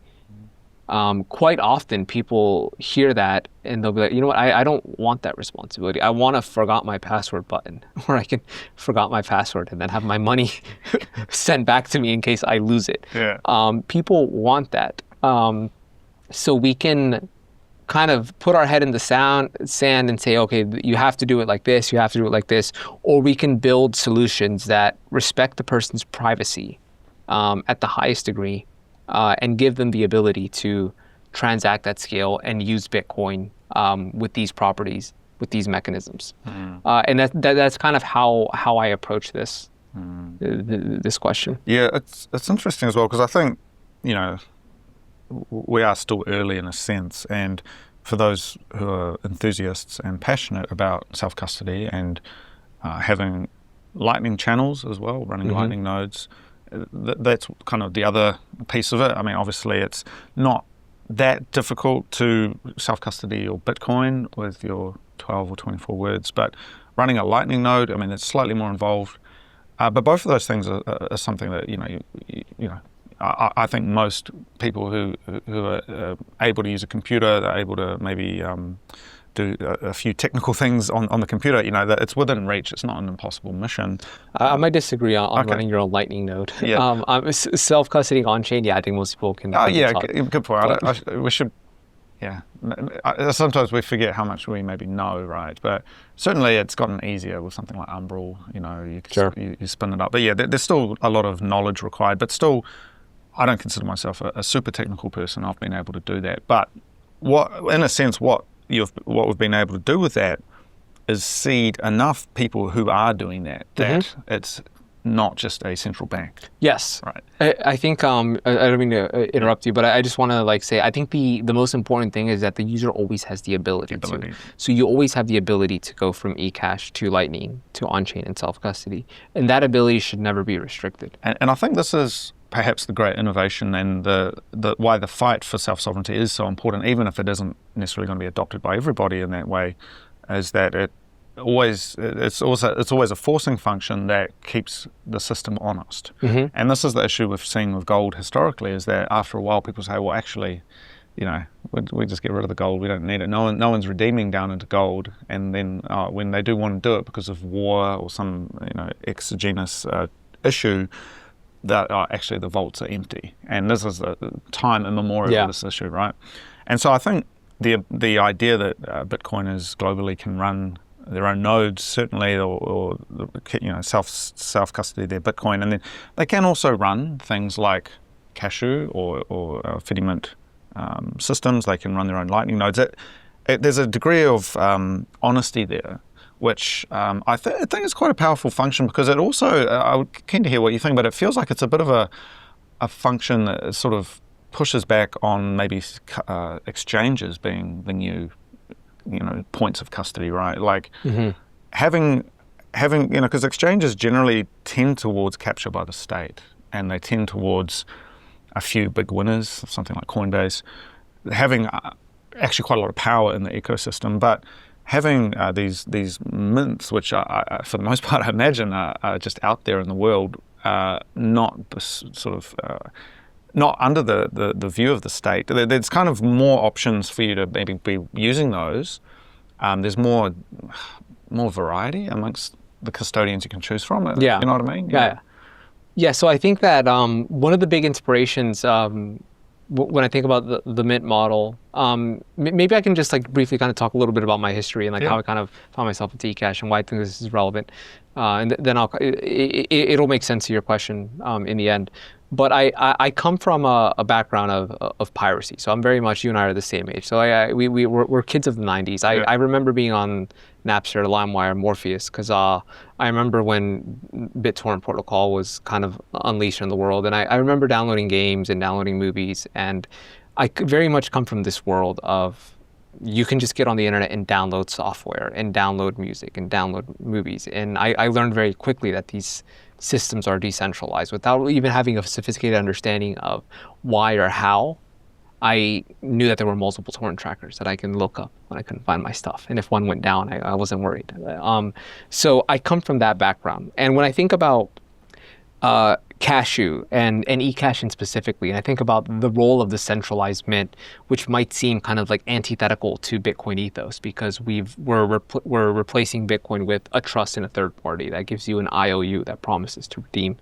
Quite often people hear that and they'll be like, you know what, I don't want that responsibility. I want a forgot my password button where I can forgot my password and then have my money sent back to me in case I lose it. People want that. So we can kind of put our head in the sand and say, okay, you have to do it like this, you have to do it like this, or we can build solutions that respect the person's privacy at the highest degree, and give them the ability to transact at scale and use Bitcoin with these properties, with these mechanisms. And that's kind of how I approach this this question. Yeah, it's interesting as well, because I think, we are still early in a sense, and for those who are enthusiasts and passionate about self-custody and having Lightning channels as well, running Lightning nodes, that's kind of the other piece of it. I mean, obviously it's not that difficult to self-custody your Bitcoin with your 12 or 24 words, but running a Lightning node, I mean, it's slightly more involved. But both of those things are something that, I think most people who are able to use a computer, they're able to maybe do a few technical things on the computer, that it's within reach. It's not an impossible mission. I might disagree on Okay. running your own Lightning node. Yeah. Self-custody on-chain, yeah, I think most people can. Good point. We should, sometimes we forget how much we maybe know, right? But certainly it's gotten easier with something like Umbrel, you spin it up. But yeah, there's still a lot of knowledge required, but still, I don't consider myself a super technical person. I've been able to do that. But what we've been able to do with that is seed enough people who are doing that it's not just a central bank. Yes. Right. I think, I don't mean to interrupt you, but I just want to say, I think the most important thing is that the user always has the ability to. So you always have the ability to go from Ecash to Lightning to on-chain and self-custody. And that ability should never be restricted. And I think this is perhaps the great innovation and the why the fight for self-sovereignty is so important, even if it isn't necessarily going to be adopted by everybody in that way, is that it's always a forcing function that keeps the system honest. And this is the issue we've seen with gold historically, is that after a while people say, well, actually, we just get rid of the gold, we don't need it. No one's redeeming down into gold, and then when they do want to do it because of war or some exogenous issue, that actually the vaults are empty. And this is a time immemorial of this issue, right? And so I think the idea that Bitcoiners globally can run their own nodes, certainly, or self-custody their Bitcoin, and then they can also run things like Cashu or Fedimint systems. They can run their own Lightning nodes. There's a degree of honesty there, which I think is quite a powerful function, because it also, I would keen to hear what you think, but it feels like it's a bit of a function that sort of pushes back on maybe exchanges being the new points of custody, right? Like having because exchanges generally tend towards capture by the state, and they tend towards a few big winners, something like Coinbase, having actually quite a lot of power in the ecosystem, but having these mints, which are, for the most part, I imagine are just out there in the world, not under the view of the state. There's kind of more options for you to maybe be using those. There's more variety amongst the custodians you can choose from. Yeah. You know what I mean? Yeah, so I think that one of the big inspirations when I think about the Mint model, maybe I can just briefly kind of talk a little bit about my history and how I kind of found myself into Ecash and why I think this is relevant. And then it'll make sense to your question in the end. But I come from a background of piracy, so I'm very much, you and I are the same age. So we're kids of the 90s. I remember being on Napster, LimeWire, Morpheus, because I remember when BitTorrent protocol was kind of unleashed in the world, and I remember downloading games and downloading movies, and I could very much come from this world of you can just get on the internet and download software and download music and download movies, and I learned very quickly that these systems are decentralized without even having a sophisticated understanding of why or how. I knew that there were multiple torrent trackers that I can look up when I couldn't find my stuff. And if one went down, I wasn't worried. So I come from that background. And when I think about Cashu and Ecash specifically, and I think about the role of the centralized mint, which might seem kind of antithetical to Bitcoin ethos, because we're replacing Bitcoin with a trust in a third party that gives you an IOU that promises to redeem,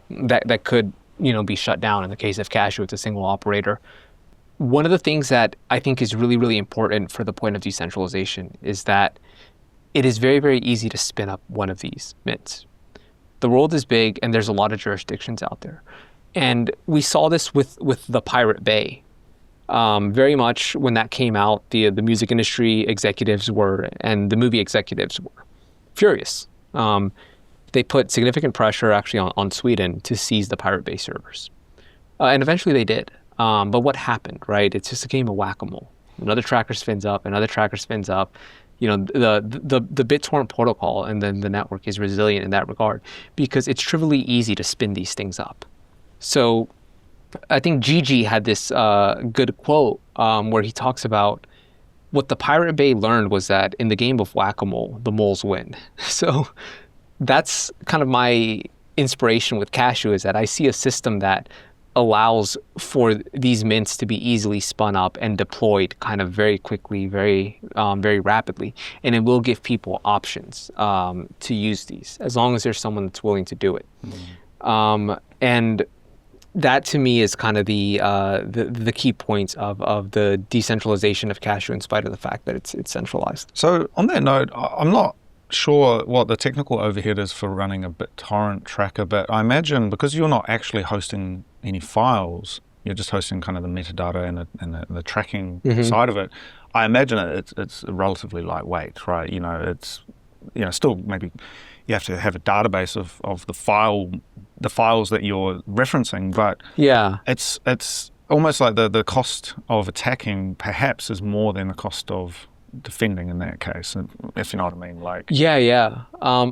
that could be shut down in the case of Cashu. It's a single operator. One of the things that I think is really, really important for the point of decentralization is that it is very, very easy to spin up one of these mints. The world is big, and there's a lot of jurisdictions out there. And we saw this with the Pirate Bay. Very much when that came out, the music industry executives were, and the movie executives were furious. They put significant pressure actually on Sweden to seize the Pirate Bay servers. And eventually they did. But what happened, right? It's just a game of whack-a-mole. Another tracker spins up, another tracker spins up. The BitTorrent protocol and then the network is resilient in that regard because it's trivially easy to spin these things up. So I think Gigi had this good quote where he talks about what the Pirate Bay learned was that in the game of whack-a-mole, the moles win. So that's kind of my inspiration with Cashu, is that I see a system that allows for these mints to be easily spun up and deployed kind of very quickly, very rapidly. And it will give people options to use these as long as there's someone that's willing to do it. And that to me is kind of the key points of the decentralization of Cashu, in spite of the fact that it's centralized. So on that note, I'm not sure what the technical overhead is for running a BitTorrent tracker, but I imagine because you're not actually hosting any files, you're just hosting kind of the metadata and the tracking side of it. I imagine it's relatively lightweight, right? It's still maybe you have to have a database of the files that you're referencing, but it's almost like the cost of attacking perhaps is more than the cost of defending in that case, if you know what I mean.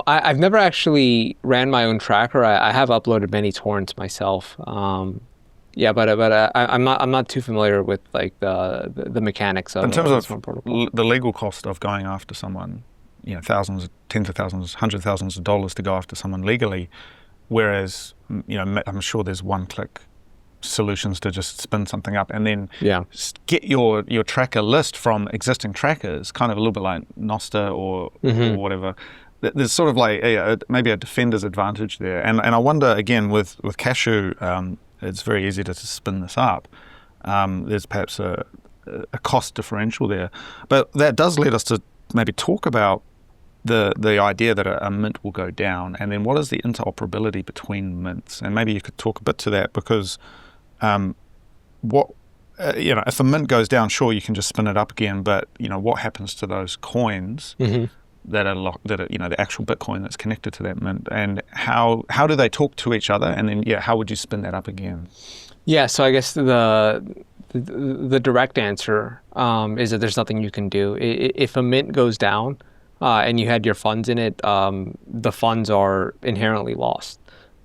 I've never actually ran my own tracker. I have uploaded many torrents myself. But I'm not too familiar with like the mechanics of in terms of protocol. The legal cost of going after someone, thousands, tens of thousands, hundreds of thousands of dollars to go after someone legally, whereas I'm sure there's one-click solutions to just spin something up and then get your tracker list from existing trackers, kind of a little bit like Nostr or whatever. There's sort of like maybe a defender's advantage there. And I wonder, again, with Cashu, it's very easy to spin this up. There's perhaps a cost differential there. But that does lead us to maybe talk about the idea that a mint will go down, and then what is the interoperability between mints? And maybe you could talk a bit to that, because if a mint goes down, sure, you can just spin it up again, but what happens to those coins that are the actual Bitcoin that's connected to that mint, and how do they talk to each other, and then how would you spin that up again? So I guess the direct answer is that there's nothing you can do. If a mint goes down and you had your funds in it, the funds are inherently lost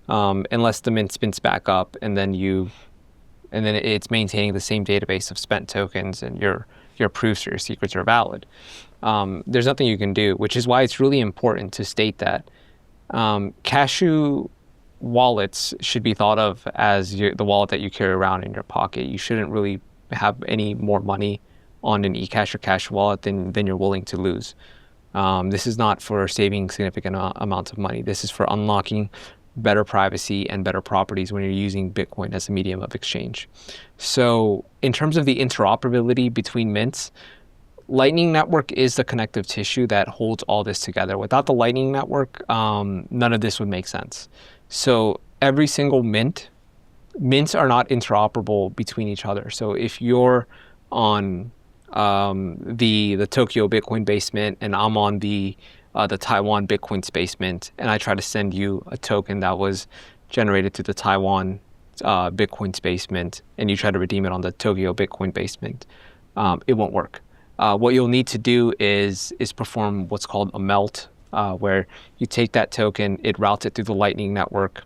unless the mint spins back up, and then it's maintaining the same database of spent tokens, and your proofs or your secrets are valid. There's nothing you can do, which is why it's really important to state that Cashu wallets should be thought of as the wallet that you carry around in your pocket. You shouldn't really have any more money on an Ecash or Cash wallet than you're willing to lose. This is not for saving significant amounts of money. This is for unlocking better privacy and better properties when you're using Bitcoin as a medium of exchange. So in terms of the interoperability between mints, Lightning Network is the connective tissue that holds all this together. Without the Lightning Network, none of this would make sense. So every single mints are not interoperable between each other. So if you're on the Tokyo Bitcoin base mint and I'm on the Taiwan Bitcoin space mint, and I try to send you a token that was generated through the Taiwan Bitcoin space mint, and you try to redeem it on the Tokyo Bitcoin base mint, it won't work. What you'll need to do is perform what's called a melt, where you take that token, it routes it through the Lightning Network,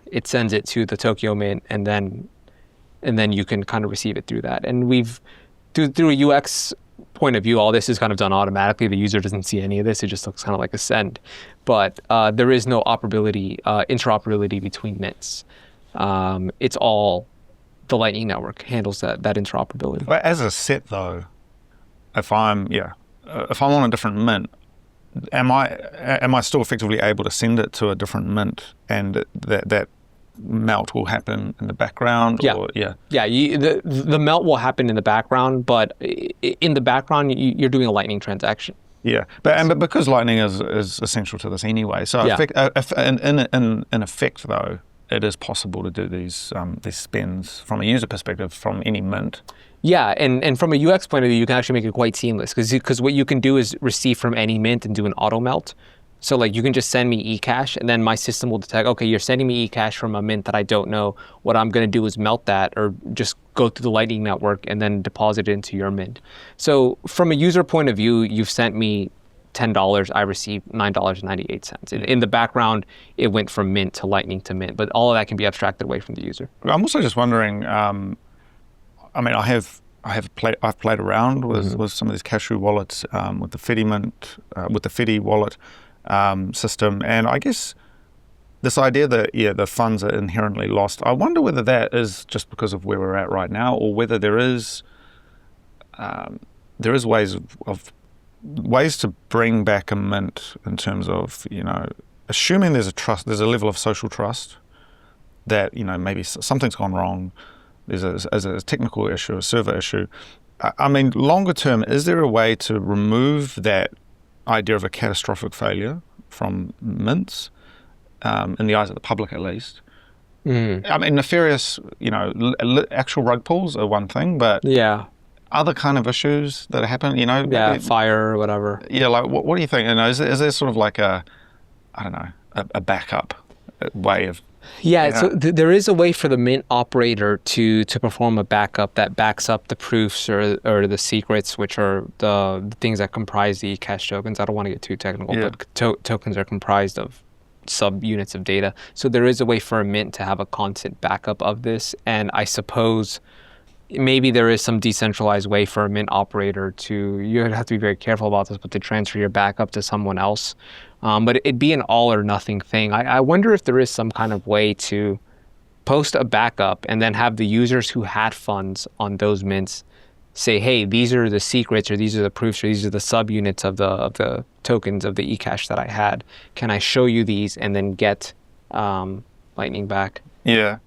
it sends it to the Tokyo mint, and then you can kind of receive it through that. And we've through a UX point of view, all this is kind of done automatically. The user doesn't see any of this. It just looks kind of like a send. But there is no interoperability between mints. It's all the Lightning Network handles that interoperability. But as a set, though, if I'm on a different mint, am I still effectively able to send it to a different mint, and that melt will happen in the background? The melt will happen in the background, but in the background you're doing a Lightning transaction. But because Lightning is essential to this anyway, so in effect though, it is possible to do these spends from a user perspective from any mint. And from a UX point of view, you can actually make it quite seamless, because what you can do is receive from any mint and do an auto melt. So like you can just send me Ecash, and then my system will detect, okay, you're sending me Ecash from a mint that I don't know. What I'm going to do is melt that, or just go through the Lightning Network and then deposit it into your mint. So from a user point of view, you've sent me $10, I received $9.98. In the background, it went from mint to Lightning to mint, but all of that can be abstracted away from the user. I'm also just wondering, I mean, I've played around with some of these Cashu wallets, with the Fedimint, with the Fedi wallet system, and I guess this idea that the funds are inherently lost. I wonder whether that is just because of where we're at right now, or whether there is ways to bring back a mint in terms of, assuming there's a level of social trust that, maybe something's gone wrong, there's a technical issue, a server issue. I mean, longer term, is there a way to remove that idea of a catastrophic failure from mints, in the eyes of the public at least? I mean, nefarious, actual rug pulls are one thing, but other kind of issues that happen, fire or whatever. Yeah, like what do you think? Is there sort of like a backup way of? So there is a way for the mint operator to perform a backup that backs up the proofs or the secrets, which are the things that comprise the Ecash tokens. I don't want to get too technical, but tokens are comprised of subunits of data. So there is a way for a mint to have a constant backup of this, and I suppose maybe there is some decentralized way for a mint operator to, you have to be very careful about this, but to transfer your backup to someone else. But it'd be an all or nothing thing. I wonder if there is some kind of way to post a backup and then have the users who had funds on those mints say, hey, these are the secrets, or these are the proofs, or these are the subunits of the tokens of the Ecash that I had. Can I show you these and then get Lightning back? Yeah.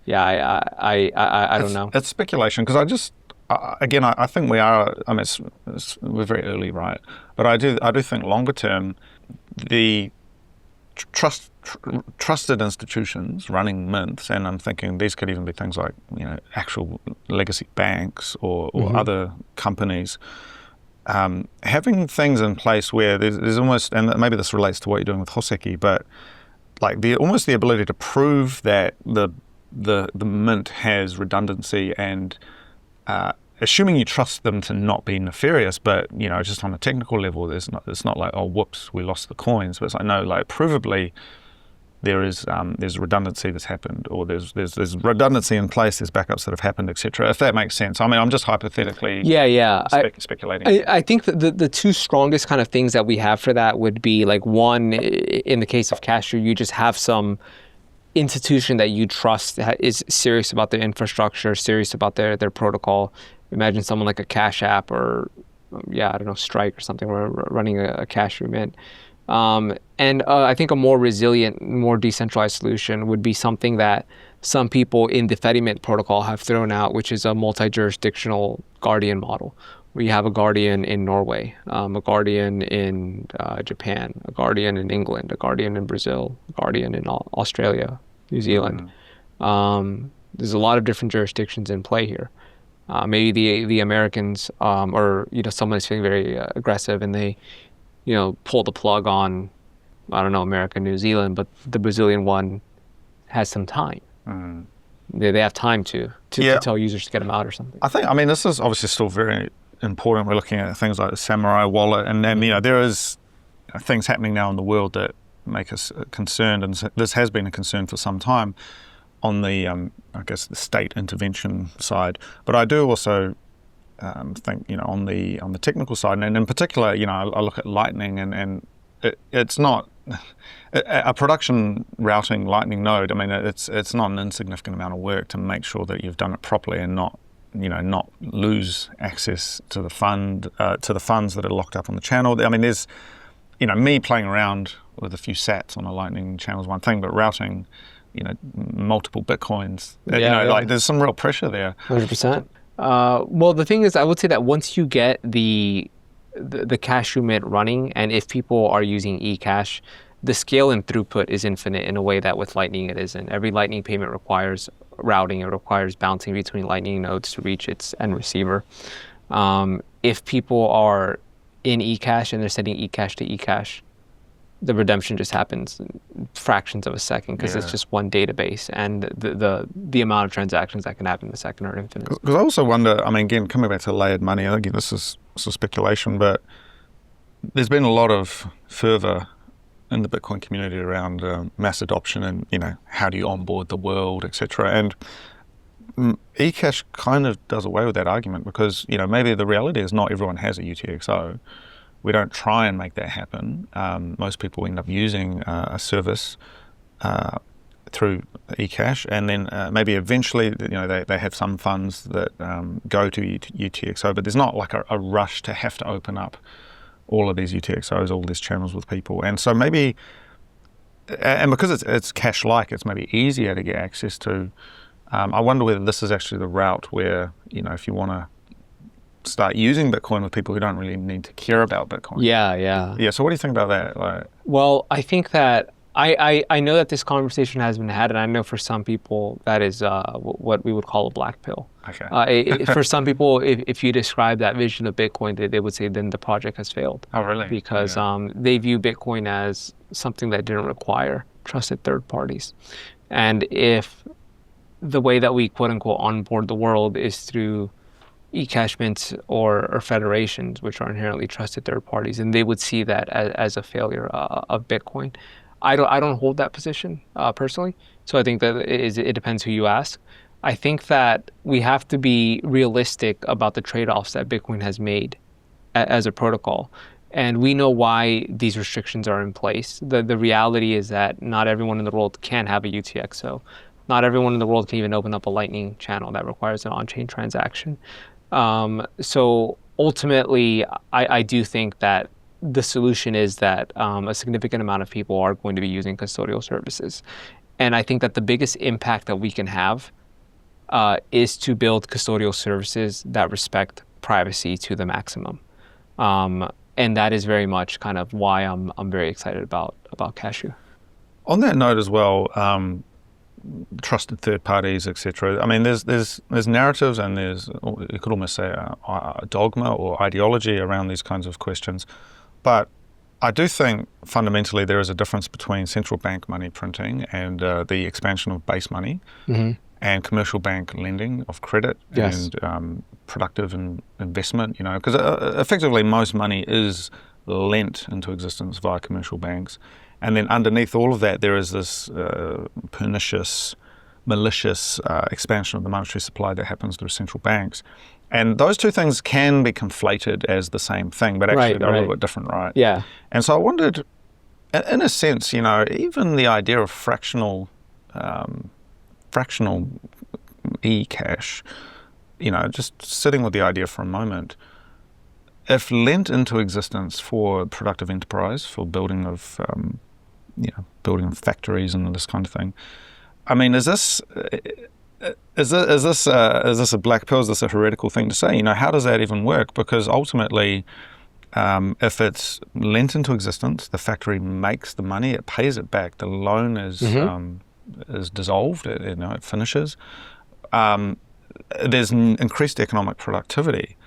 I don't know. It's speculation, because I think we are. I mean, we're very early, right? But I do think longer term, the trusted institutions running mints, and I'm thinking these could even be things like actual legacy banks or other companies, having things in place where there's almost, and maybe this relates to what you're doing with Hoseki, but like almost the ability to prove that the mint has redundancy, and assuming you trust them to not be nefarious, but just on a technical level, it's not like, oh whoops, we lost the coins, but it's like, no, like provably there's redundancy that's happened, or there's redundancy in place, there's backups that have happened, etc. If that makes sense. I mean, I'm just hypothetically speculating. I think that the two strongest kind of things that we have for that would be, like, one, in the case of Cashu, you just have some institution that you trust is serious about their infrastructure, serious about their protocol. Imagine someone like a Cash App, or I don't know, Strike or something, running a Cashu mint. And I think a more resilient, more decentralized solution would be something that some people in the Fedimint protocol have thrown out, which is a multi-jurisdictional guardian model, where you have a guardian in Norway, a guardian in Japan, a guardian in England, a guardian in Brazil, a guardian in Australia, New Zealand. There's a lot of different jurisdictions in play here. Maybe the Americans, or someone is feeling very aggressive, and they pull the plug on, I don't know, America, New Zealand, but the Brazilian one has some time. They have time to tell users to get them out or something. I mean, this is obviously still very important. We're looking at things like the Samurai wallet, and then there is things happening now in the world that make us concerned, and this has been a concern for some time on the I guess the state intervention side. But I do also think on the technical side, and in particular, I look at Lightning, and it's not a production routing Lightning node. I mean, it's not an insignificant amount of work to make sure that you've done it properly and not lose access to the funds that are locked up on the channel. I mean, there's me playing around with a few sats on a Lightning channel is one thing, but routing multiple bitcoins, like there's some real pressure there. 100%. Well, the thing is, I would say that once you get the Cashu mint running, and if people are using Ecash, the scale and throughput is infinite in a way that with Lightning it isn't. Every Lightning payment requires routing. It requires bouncing between Lightning nodes to reach its end receiver. If people are in Ecash and they're sending Ecash to Ecash, the redemption just happens in fractions of a second because it's just one database, and the amount of transactions that can happen in a second are infinite. Because I also wonder, I mean, again, coming back to layered money, and again, this is speculation, but there's been a lot of fervor in the Bitcoin community around mass adoption and, how do you onboard the world, etc. And Ecash kind of does away with that argument because, maybe the reality is not everyone has a UTXO. We don't try and make that happen. Most people end up using a service through Ecash, and then maybe eventually, they have some funds that go to UTXO, but there's not like a rush to have to open up all of these UTXOs, all these channels with people. And so maybe, and because it's cash-like, it's maybe easier to get access to. I wonder whether this is actually the route where, if you want to start using Bitcoin with people who don't really need to care about Bitcoin. Yeah. So what do you think about that? Well, I think that I know that this conversation has been had, and I know for some people that is what we would call a black pill. Okay. For some people, if you describe that vision of Bitcoin, they would say then the project has failed. Oh, really? Because they view Bitcoin as something that didn't require trusted third parties. And if the way that we quote unquote onboard the world is through eCashments or federations, which are inherently trusted third parties, and they would see that as a failure of Bitcoin. I don't hold that position personally. So I think that it depends who you ask. I think that we have to be realistic about the trade-offs that Bitcoin has made as a protocol. And we know why these restrictions are in place. The reality is that not everyone in the world can have a UTXO. Not everyone in the world can even open up a Lightning channel that requires an on-chain transaction. So ultimately, I do think that the solution is that a significant amount of people are going to be using custodial services. And I think that the biggest impact that we can have is to build custodial services that respect privacy to the maximum. And that is very much kind of why I'm very excited about Cashu. On that note as well, trusted third parties, etc. I mean, there's narratives and you could almost say a dogma or ideology around these kinds of questions. But I do think fundamentally there is a difference between central bank money printing and the expansion of base money and commercial bank lending of credit and productive investment, because effectively most money is lent into existence via commercial banks. And then underneath all of that, there is this pernicious, malicious expansion of the monetary supply that happens through central banks. And those two things can be conflated as the same thing, but actually they're a little bit different, right? Yeah. And so I wondered, in a sense, even the idea of fractional Ecash, just sitting with the idea for a moment, if lent into existence for productive enterprise, for building of factories and this kind of thing, I mean, is this a black pill? Is this a heretical thing to say? How does that even work? Because ultimately, if it's lent into existence, the factory makes the money, it pays it back. The loan is dissolved. It finishes. There's increased economic productivity,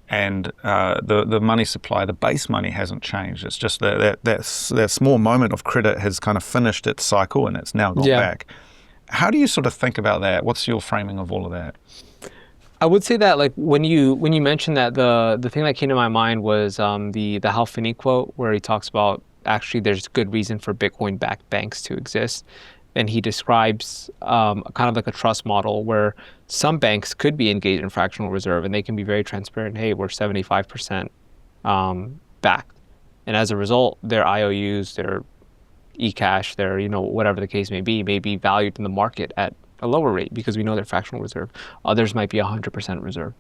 and the money supply, the base money, hasn't changed. It's just that small moment of credit has kind of finished its cycle and it's now gone back. How do you sort of think about that? What's your framing of all of that? I would say that, like, when you mentioned that, the thing that came to my mind was the Hal Finney quote, where he talks about actually there's good reason for Bitcoin-backed banks to exist. And he describes kind of like a trust model where some banks could be engaged in fractional reserve and they can be very transparent. Hey, we're 75% backed. And as a result, their IOUs, their Ecash, their, whatever the case may be valued in the market at a lower rate because we know they're fractional reserve. Others might be 100% reserve.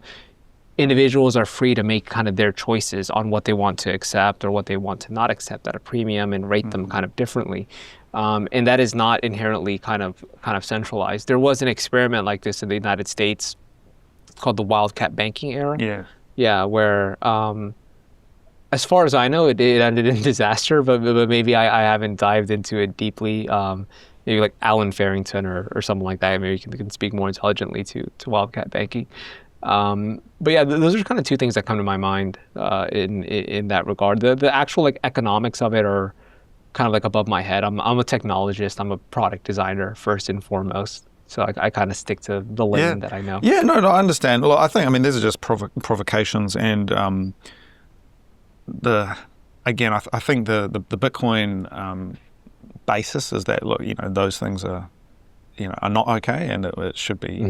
Individuals are free to make kind of their choices on what they want to accept or what they want to not accept at a premium and rate them kind of differently. And that is not inherently kind of centralized. There was an experiment like this in the United States called the wildcat banking era. Yeah, where as far as I know, it ended in disaster, but maybe I haven't dived into it deeply. Maybe like Alan Farrington or someone like that. Maybe can speak more intelligently to wildcat banking. But yeah, those are kind of two things that come to my mind in that regard. The actual like economics of it are kind of like above my head. I'm a technologist. I'm a product designer first and foremost. So I kind of stick to the lane that I know. Yeah, no, I understand. Well, I think, these are just provocations, and I think the Bitcoin basis is that, look, those things are not okay, and it should be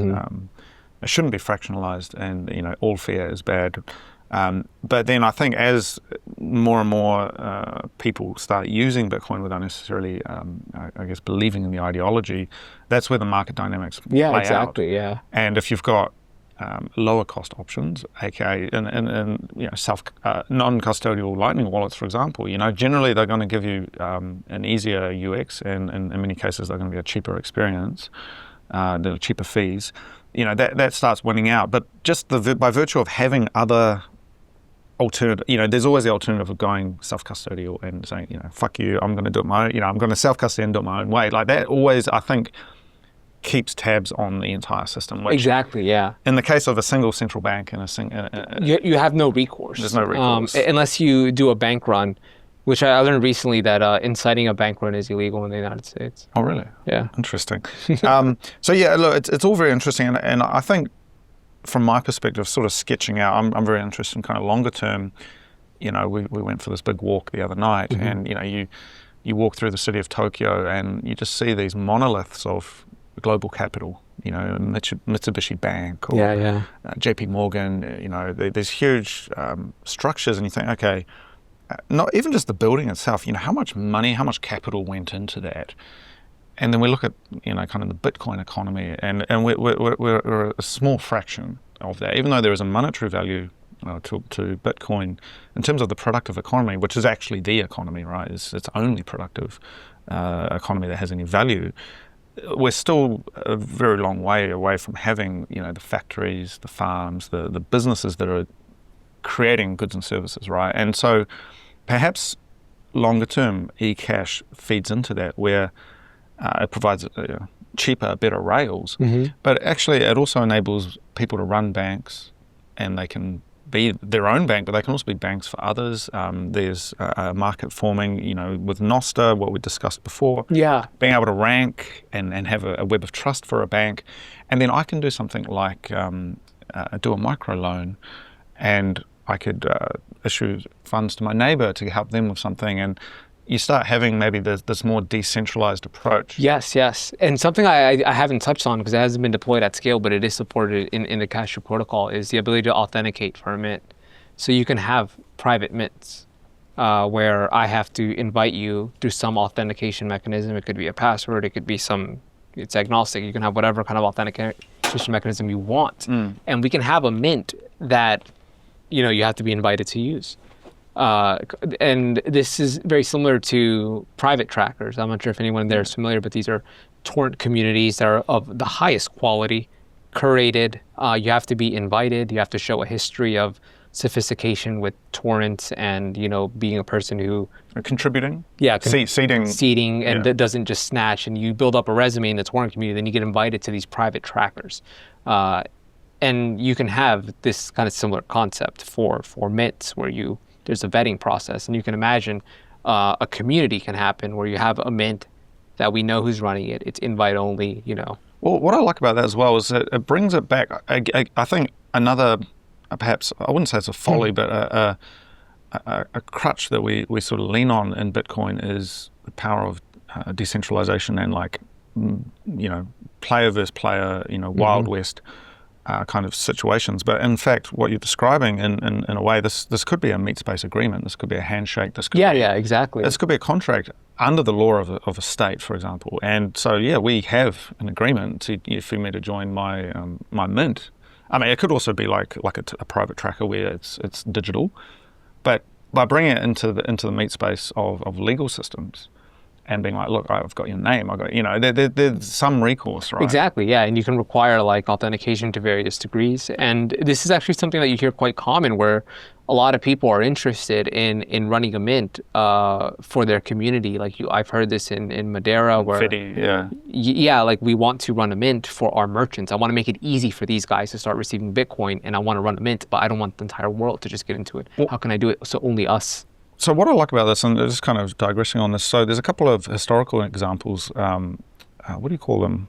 it shouldn't be fractionalized, and all fiat is bad. But then I think as more and more people start using Bitcoin without necessarily, I guess, believing in the ideology, that's where the market dynamics play out. Yeah. And if you've got lower cost options, aka in non-custodial Lightning wallets, for example, generally they're going to give you an easier UX, and in many cases they're going to be a cheaper experience, the cheaper fees. That starts winning out. But just by virtue of having other alternative, there's always the alternative of going self-custodial and saying, fuck you, I'm going to do it my own, I'm going to self-custody and do it my own way. Like that always, I think, keeps tabs on the entire system. Which, exactly, yeah. In the case of a single central bank and you have no recourse. There's no recourse. Unless you do a bank run, which I learned recently that inciting a bank run is illegal in the United States. Oh, really? Yeah. Interesting. So yeah, look, it's all very interesting, and I think from my perspective, sort of sketching out, I'm very interested in kind of longer term. We went for this big walk the other night, and you walk through the city of Tokyo, and you just see these monoliths of global capital, Mitsubishi Bank or JP Morgan, these huge structures, and you think, okay, not even just the building itself, how much money, how much capital went into that. And then we look at, kind of the Bitcoin economy, and we're a small fraction of that, even though there is a monetary value to Bitcoin in terms of the productive economy, which is actually the economy, right? It's only productive economy that has any value. We're still a very long way away from having, the factories, the farms, the businesses that are creating goods and services, right? And so perhaps longer term, Ecash feeds into that, where it provides cheaper, better rails, but actually it also enables people to run banks, and they can be their own bank, but they can also be banks for others. There's a market forming, with Nosta, what we discussed before. Yeah. Being able to rank and have a web of trust for a bank. And then I can do something like do a micro loan, and I could issue funds to my neighbor to help them with something. And you start having maybe this more decentralized approach. Yes. And something I haven't touched on, because it hasn't been deployed at scale, but it is supported in the Cashu protocol, is the ability to authenticate for a mint. So you can have private mints where I have to invite you through some authentication mechanism. It could be a password, it could be it's agnostic. You can have whatever kind of authentication mechanism you want. And we can have a mint that, you have to be invited to use. And this is very similar to private trackers. I'm not sure if anyone there is familiar, but these are torrent communities that are of the highest quality, curated. You have to be invited. You have to show a history of sophistication with torrents, and being a person who contributing, seeding, and that doesn't just snatch. And you build up a resume in the torrent community, then you get invited to these private trackers. And you can have this kind of similar concept for mints, where there's a vetting process, and you can imagine a community can happen where you have a mint that we know who's running it. It's invite only, Well, what I like about that as well is that it brings it back. I think another, perhaps, I wouldn't say it's a folly, but a crutch that we sort of lean on in Bitcoin is the power of decentralization and player versus player, Wild West kind of situations. But in fact, what you're describing in a way, this could be a meat space agreement. This could be a handshake. This could exactly. This could be a contract under the law of a state, for example. And so, we have an agreement for me to join my my mint. I mean, it could also be like a private tracker where it's digital, but by bringing it into the meat space of legal systems, and being like, look, I've got your name, there's some recourse, right? Exactly, yeah, and you can require authentication to various degrees. And this is actually something that you hear quite common, where a lot of people are interested in running a mint for their community. I've heard this in Madeira, where we want to run a mint for our merchants. I want to make it easy for these guys to start receiving Bitcoin, and I want to run a mint, but I don't want the entire world to just get into it. Well, how can I do it so only us So what I like about this, and just kind of digressing on this, so there's a couple of historical examples. What do you call them?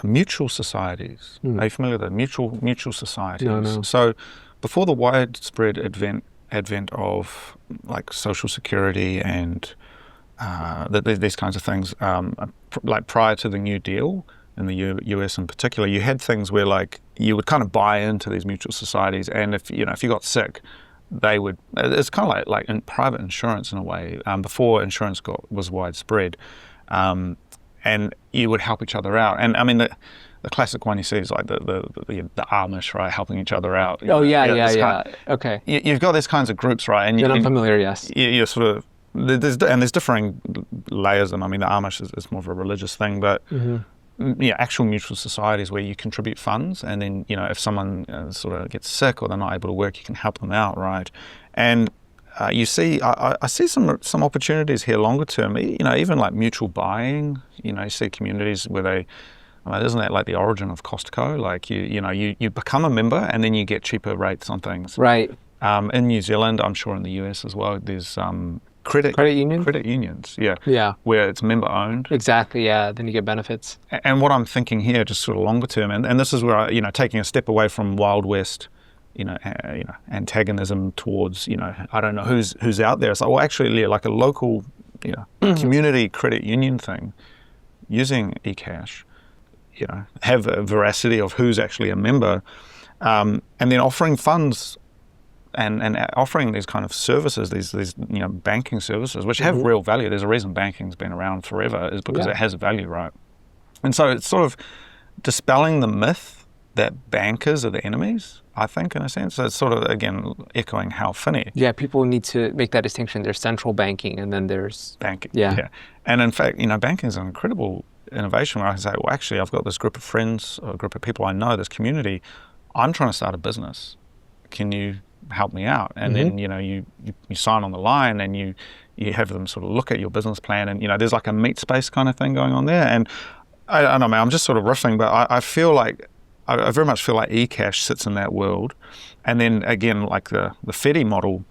Mutual societies. Are you familiar with that? Mutual societies. No. So before the widespread advent of like social security and these kinds of things, like prior to the New Deal in the US in particular, you had things where like you would kind of buy into these mutual societies, and if you got sick, they would. It's kind of like in private insurance in a way. Before insurance was widespread, and you would help each other out. And I mean the classic one you see is like the Amish, right, helping each other out. Yeah. Okay. You've got these kinds of groups, right? And I'm familiar. Yes. You're sort of there's differing layers. And I mean the Amish is more of a religious thing, but. Actual mutual societies where you contribute funds, and then if someone sort of gets sick or they're not able to work, you can help them out, right? And you see, I see some opportunities here longer term. Even like mutual buying. You see communities where they, isn't that like the origin of Costco? Like you become a member and then you get cheaper rates on things. Right. In New Zealand, I'm sure in the US as well, there's credit unions, where it's member owned. Exactly, yeah. Then you get benefits. And what I'm thinking here, just sort of longer term, and this is where I, taking a step away from Wild West, antagonism towards, I don't know who's out there. It's like, well, actually, like a local, community credit union thing, using Ecash, have a veracity of who's actually a member, and then offering funds. And offering these kind of services, these banking services, which have real value. There's a reason banking's been around forever, is because it has value, right? And so it's sort of dispelling the myth that bankers are the enemies, I think, in a sense. So it's sort of, again, echoing Hal Finney. Yeah, people need to make that distinction. There's central banking, and then there's... banking. Yeah. And in fact, banking is an incredible innovation where I can say, well, actually, I've got this group of friends, or a group of people I know, this community. I'm trying to start a business. Can you help me out? And then you sign on the line, and you have them sort of look at your business plan, and there's like a meet space kind of thing going on there. And I don't know, man, I'm just sort of riffing, but I feel like I very much feel like Ecash sits in that world. And then again, like the Fedi model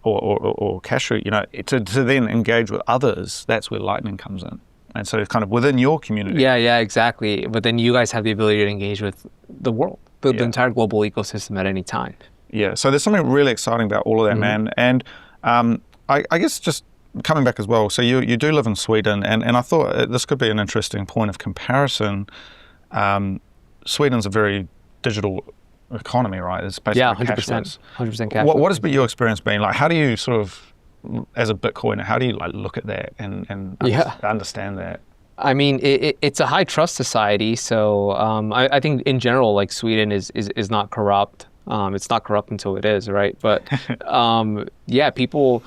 or Cashu, to then engage with others, that's where Lightning comes in. And so it's kind of within your community. Yeah, exactly. But then you guys have the ability to engage with the world, the entire global ecosystem at any time. Yeah, so there's something really exciting about all of that, man. And I guess just coming back as well, so you do live in Sweden, and I thought this could be an interesting point of comparison. Sweden's a very digital economy, right? It's basically 100%. 100% cashless. What has your experience been like? How do you sort of, as a Bitcoiner, how do you like look at that and understand that? I mean, it's a high trust society, so I think in general, like Sweden is not corrupt. It's not corrupt until it is, right? But people,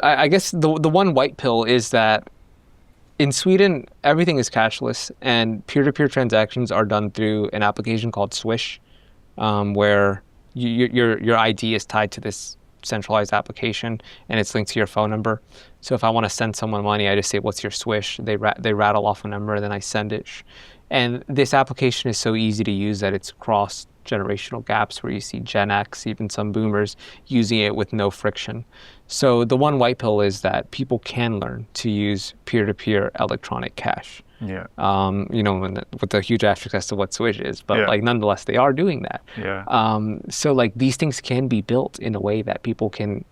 I guess the one white pill is that in Sweden, everything is cashless, and peer-to-peer transactions are done through an application called Swish, where your ID is tied to this centralized application, and it's linked to your phone number. So if I want to send someone money, I just say, "What's your Swish?" They rattle off a number, and then I send it. And this application is so easy to use that it's crossed generational gaps where you see Gen X, even some boomers, using it with no friction. So the one white pill is that people can learn to use peer-to-peer electronic cash. Yeah. With a huge asterisk as to what Swish is, but like nonetheless, they are doing that. Yeah. So like these things can be built in a way that people can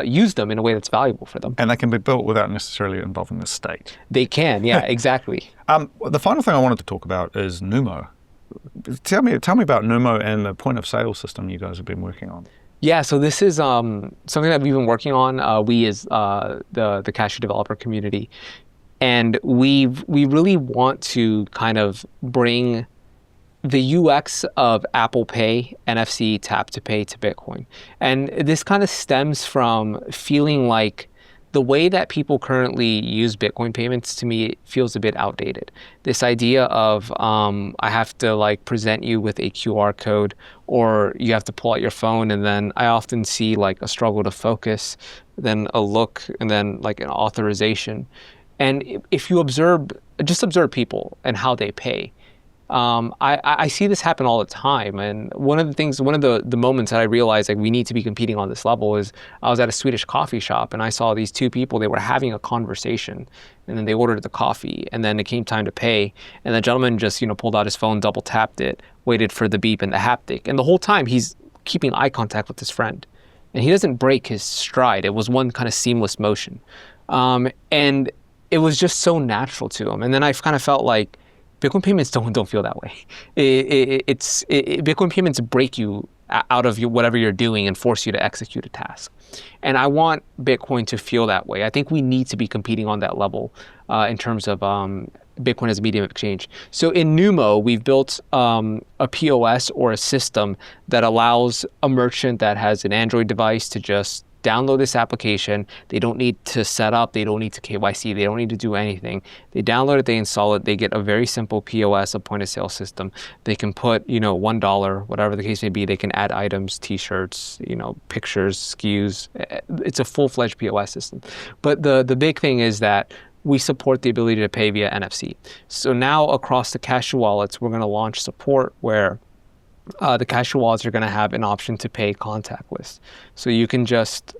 use them in a way that's valuable for them. And they can be built without necessarily involving the state. They can, yeah, exactly. The final thing I wanted to talk about is Numo. Tell me about Numo and the point of sale system you guys have been working on. Yeah, so this is something that we've been working on. We as the Cashu developer community, and we really want to kind of bring the UX of Apple Pay, NFC, Tap to Pay to Bitcoin. And this kind of stems from feeling like the way that people currently use Bitcoin payments, to me, feels a bit outdated. This idea of I have to like present you with a QR code, or you have to pull out your phone, and then I often see like a struggle to focus, then a look, and then like an authorization. And if you observe people and how they pay, I see this happen all the time. And one of the moments that I realized like we need to be competing on this level is I was at a Swedish coffee shop and I saw these two people, they were having a conversation and then they ordered the coffee and then it came time to pay. And the gentleman just, pulled out his phone, double tapped it, waited for the beep and the haptic. And the whole time he's keeping eye contact with his friend. And he doesn't break his stride. It was one kind of seamless motion. And it was just so natural to him. And then I kind of felt like Bitcoin payments don't feel that way. Bitcoin payments break you out of whatever you're doing and force you to execute a task. And I want Bitcoin to feel that way. I think we need to be competing on that level in terms of Bitcoin as a medium of exchange. So in Numo, we've built a POS or a system that allows a merchant that has an Android device to just download this application. They don't need to set up, they don't need to KYC, they don't need to do anything. They download it, they install it, they get a very simple POS, a point of sale system. They can put, $1, whatever the case may be, they can add items, t-shirts, pictures, SKUs. It's a full-fledged POS system. But the big thing is that we support the ability to pay via NFC. So now across the Cashu wallets, we're going to launch support where the Cashu wallets are going to have an option to pay contactless. So you can just,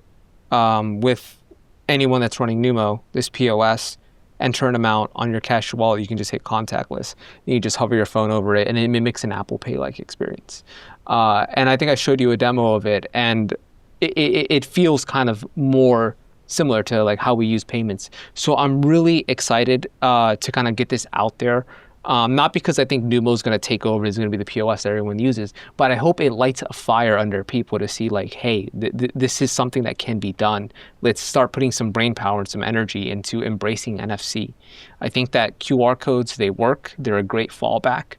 with anyone that's running Numo, this POS, enter an amount on your Cashu wallet, you can just hit contactless. And you just hover your phone over it, and it mimics an Apple Pay-like experience. And I think I showed you a demo of it, and it feels kind of more similar to like how we use payments. So I'm really excited to kind of get this out there. Not because I think Numo is going to take over, is going to be the POS that everyone uses, but I hope it lights a fire under people to see like, hey, this is something that can be done. Let's start putting some brain power and some energy into embracing NFC. I think that QR codes, they work. They're a great fallback.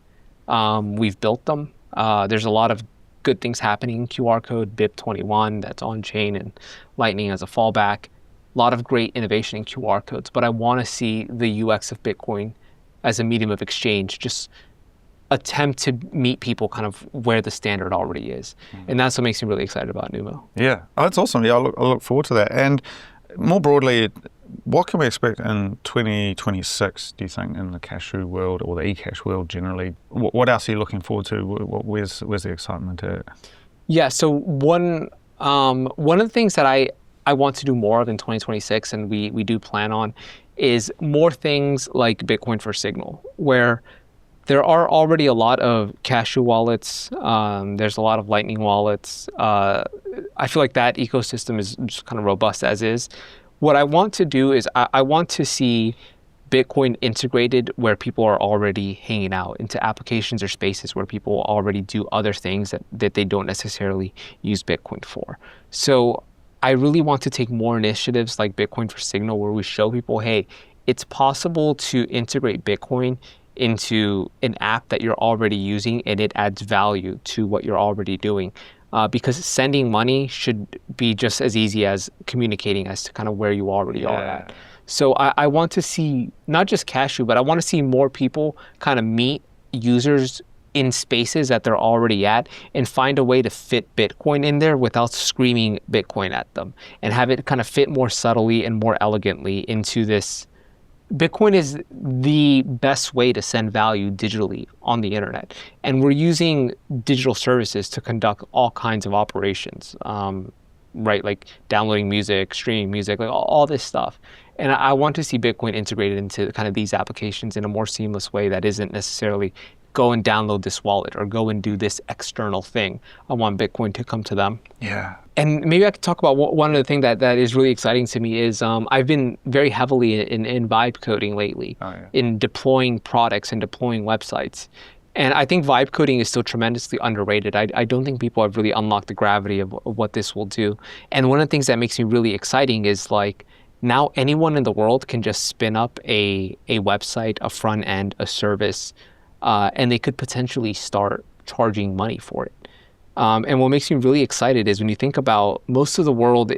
We've built them. There's a lot of good things happening in QR code, BIP21, that's on chain, and Lightning as a fallback. A lot of great innovation in QR codes, but I want to see the UX of Bitcoin as a medium of exchange, just attempt to meet people kind of where the standard already is. And that's what makes me really excited about Numo. Yeah, oh, that's awesome. Yeah, I look forward to that. And more broadly, what can we expect in 2026, do you think, in the Cashu world or the Ecash world generally? What else are you looking forward to? Where's the excitement at? Yeah, so one of the things that I want to do more of in 2026, and we do plan on, is more things like Bitcoin for Signal, where there are already a lot of Cashu wallets. There's a lot of Lightning wallets. I feel like that ecosystem is just kind of robust as is. What I want to do is I want to see Bitcoin integrated where people are already hanging out, into applications or spaces where people already do other things that they don't necessarily use Bitcoin for. So I really want to take more initiatives like Bitcoin for Signal, where we show people, hey, it's possible to integrate Bitcoin into an app that you're already using, and it adds value to what you're already doing. Because sending money should be just as easy as communicating as to kind of where you already are at. So I want to see not just Cashu, but I want to see more people kind of meet users in spaces that they're already at and find a way to fit Bitcoin in there without screaming Bitcoin at them, and have it kind of fit more subtly and more elegantly into this. Bitcoin is the best way to send value digitally on the internet. And we're using digital services to conduct all kinds of operations, right? Like downloading music, streaming music, like all this stuff. And I want to see Bitcoin integrated into kind of these applications in a more seamless way that isn't necessarily go and download this wallet or go and do this external thing. I want Bitcoin to come to them. Yeah. And maybe I could talk about one of the things that is really exciting to me is I've been very heavily in vibe coding lately, in deploying products and deploying websites. And I think vibe coding is still tremendously underrated. I don't think people have really unlocked the gravity of what this will do. And one of the things that makes me really exciting is like, now anyone in the world can just spin up a website, a front end, a service, and they could potentially start charging money for it. And what makes me really excited is when you think about most of the world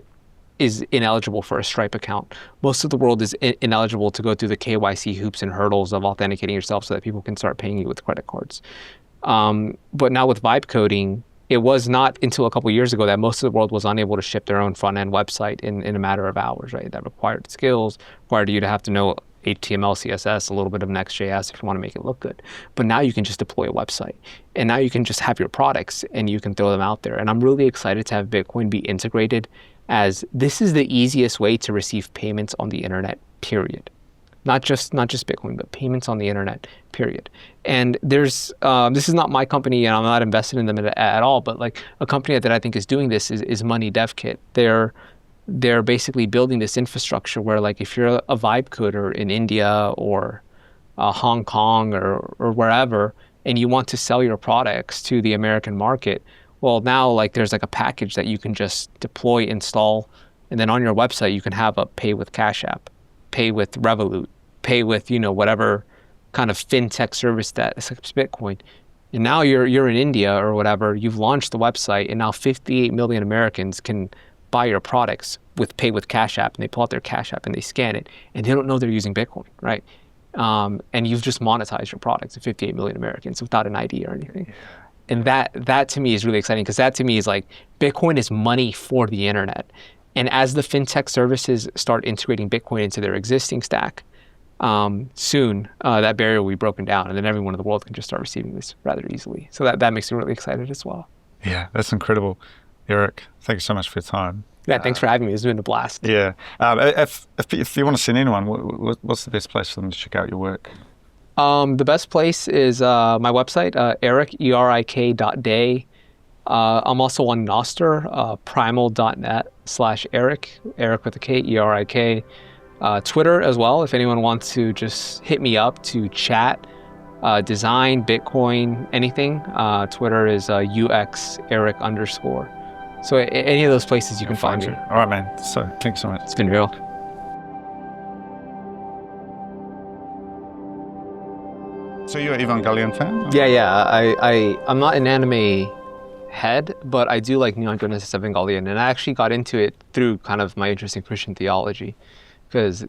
is ineligible for a Stripe account. Most of the world is ineligible to go through the KYC hoops and hurdles of authenticating yourself so that people can start paying you with credit cards. But now with vibe coding, it was not until a couple of years ago that most of the world was unable to ship their own front-end website in a matter of hours, right? That required skills, required you to have to know HTML, CSS, a little bit of Next.js if you want to make it look good. But now you can just deploy a website. And now you can just have your products and you can throw them out there. And I'm really excited to have Bitcoin be integrated, as this is the easiest way to receive payments on the internet, period. Not just Bitcoin, but payments on the internet, period. And there's this is not my company, and I'm not invested in them at all. But like a company that I think is doing this is Money Dev Kit. They're basically building this infrastructure where, like, if you're a vibe coder in India or Hong Kong or wherever, and you want to sell your products to the American market, well, now like there's like a package that you can just deploy, install, and then on your website you can have a pay with Cash App, pay with Revolut, pay with whatever kind of fintech service that accepts Bitcoin. And now you're in India or whatever, you've launched the website, and now 58 million Americans can buy your products with pay with Cash App, and they pull out their Cash App and they scan it, and they don't know they're using Bitcoin, right? And you've just monetized your products to 58 million Americans without an ID or anything. Yeah. And that to me is really exciting, because that to me is like Bitcoin is money for the internet. And as the fintech services start integrating Bitcoin into their existing stack, soon that barrier will be broken down, and then everyone in the world can just start receiving this rather easily. So that makes me really excited as well. Yeah, that's incredible. Erik, thank you so much for your time. Yeah, thanks for having me. It's been a blast. Yeah. If you want to send anyone, what's the best place for them to check out your work? The best place is my website, Erik, erik.day. I'm also on Nostr, primal.net/Erik, Erik with a K, ERIK. Twitter as well, if anyone wants to just hit me up to chat, design, Bitcoin, anything. Twitter is UX_Erik_. So any of those places you can find me. All right, man. So thanks so much. It's been real. So you're an Evangelion fan? Yeah. I'm not an anime head, but I do like Neon Genesis Evangelion, and I actually got into it through kind of my interest in Christian theology, because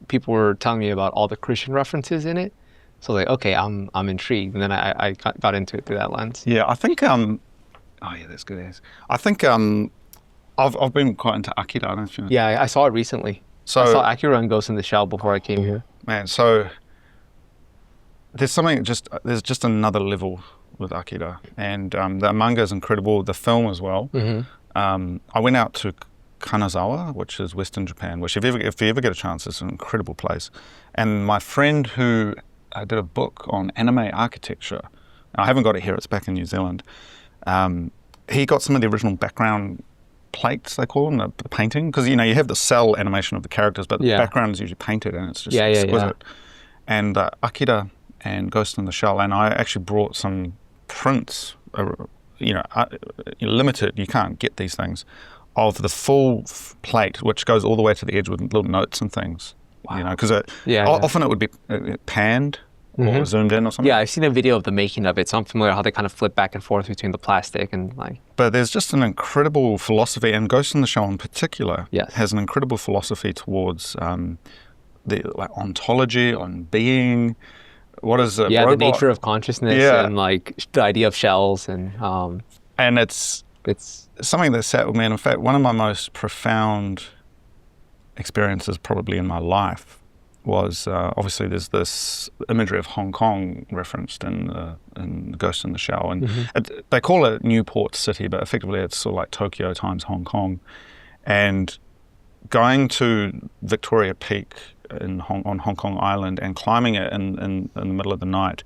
people were telling me about all the Christian references in it. So like, okay, I'm intrigued, and then I got into it through that lens. Yeah, I think that's good. I think I've been quite into Akira. I don't know. Yeah, I saw it recently. So I saw Akira and Ghost in the Shell before I came here. Man, so there's just another level with Akira, and the manga is incredible. The film as well. Mm-hmm. I went out to Kanazawa, which is Western Japan, which if you ever get a chance, it's an incredible place. And my friend who did a book on anime architecture, and I haven't got it here, it's back in New Zealand. He got some of the original background plates, they call them, the painting, because you have the cell animation of the characters, but the background is usually painted, and it's just exquisite. And Akira and Ghost in the Shell, and I actually brought some prints, limited, you can't get these things, of the full plate, which goes all the way to the edge with little notes and things. Wow. Because often it would be panned or zoomed in or something. Yeah, I've seen a video of the making of it, so I'm familiar how they kind of flip back and forth between the plastic and like. But there's just an incredible philosophy, and Ghost in the Shell in particular has an incredible philosophy towards the ontology, on being. What is a robot? The nature of consciousness and like the idea of shells and it's something that sat with me. And in fact, one of my most profound experiences probably in my life was obviously there's this imagery of Hong Kong referenced in Ghost in the Shell, and they call it Newport City, but effectively it's sort of like Tokyo times Hong Kong. And going to Victoria Peak on Hong Kong Island and climbing it in the middle of the night,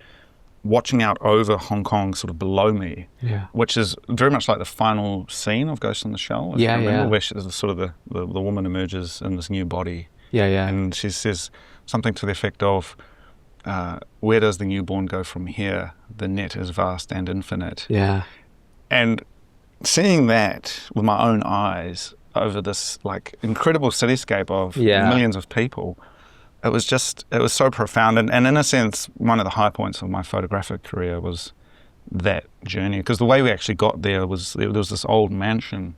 watching out over Hong Kong sort of below me, which is very much like the final scene of Ghost in the Shell. Where sort of the woman emerges in this new body. And she says something to the effect of, where does the newborn go from here? The net is vast and infinite. And seeing that with my own eyes over this like incredible cityscape of millions of people, it was so profound. And in a sense, one of the high points of my photographic career was that journey, because the way we actually got there was this old mansion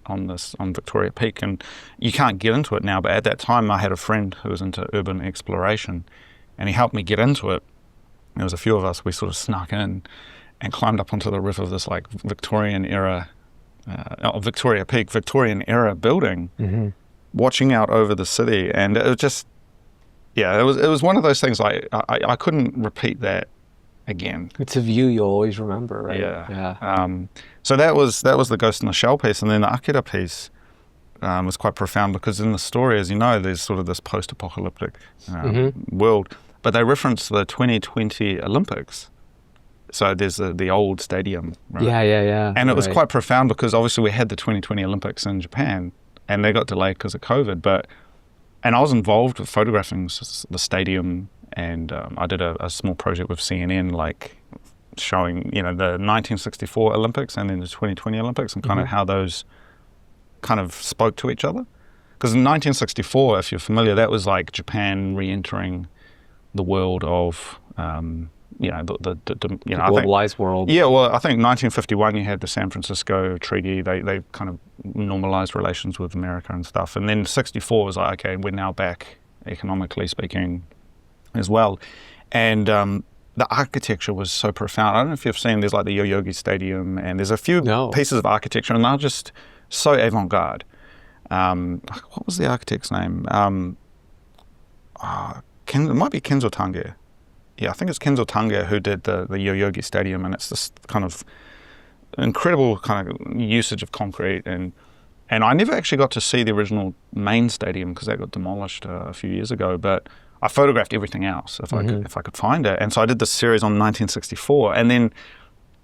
on Victoria Peak, and you can't get into it now, but at that time I had a friend who was into urban exploration, and he helped me get into it. There was a few of us, we sort of snuck in and climbed up onto the roof of this like Victorian era Victoria Peak, Victorian era building, watching out over the city, and it was just yeah, it was one of those things like I couldn't repeat that again. It's a view you'll always remember, right? Yeah. So that was the Ghost in the Shell piece, and then the Akira piece was quite profound because in the story, as you know, there's sort of this post-apocalyptic world, but they reference the 2020 Olympics. So there's the old stadium, right? Yeah. And it was quite profound because obviously we had the 2020 Olympics in Japan, and they got delayed because of COVID. And I was involved with photographing the stadium, and I did a small project with CNN, like showing the 1964 Olympics and then the 2020 Olympics and kind of how those kind of spoke to each other. Because in 1964, if you're familiar, that was like Japan re-entering the world of the globalized world. Yeah, well, I think 1951 you had the San Francisco Treaty. They kind of normalized relations with America and stuff. And then 64 was like, okay, we're now back economically speaking as well. And the architecture was so profound. I don't know if you've seen, there's like the Yoyogi Stadium, and there's a few pieces of architecture, and they're just so avant-garde. What was the architect's name? It might be Kenzo Tange. Yeah, I think it's Kenzo Tange who did the Yoyogi Stadium, and it's this kind of incredible kind of usage of concrete. And I never actually got to see the original main stadium because that got demolished a few years ago, but I photographed everything else if I could find it. And so I did this series on 1964, and then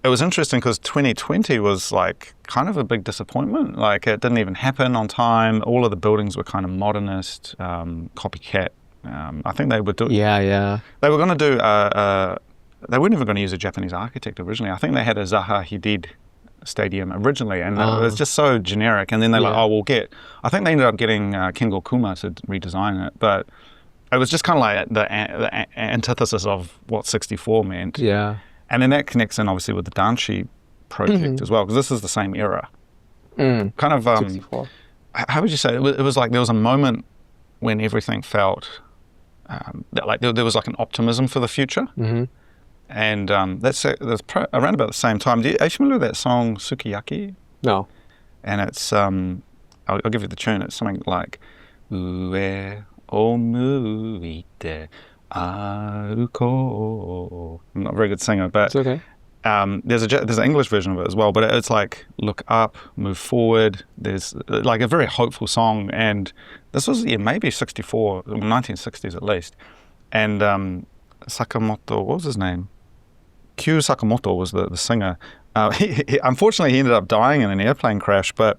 it was interesting because 2020 was like kind of a big disappointment. Like it didn't even happen on time. All of the buildings were kind of modernist, copycat. I think they were doing. Yeah. They were going to do. They weren't even going to use a Japanese architect originally. I think they had a Zaha Hadid stadium originally, and it was just so generic. And then they're like, we'll get. I think they ended up getting Kengo Kuma to redesign it, but it was just kind of like the antithesis of what 64 meant. Yeah. And then that connects in obviously with the Danshi project as well, because this is the same era. Kind of. 64. How would you say it was like there was a moment when everything felt. That like there was like an optimism for the future, and that's around about the same time. Are you familiar with that song Sukiyaki? No. And it's I'll give you the tune. It's something like Ue omuite aruko. I'm not a very good singer, but it's okay. There's an English version of it as well, but it's like look up, move forward. There's like a very hopeful song, and this was maybe 64, 1960s at least. And Sakamoto, what was his name? Kyu Sakamoto was the singer. Unfortunately, he ended up dying in an airplane crash, but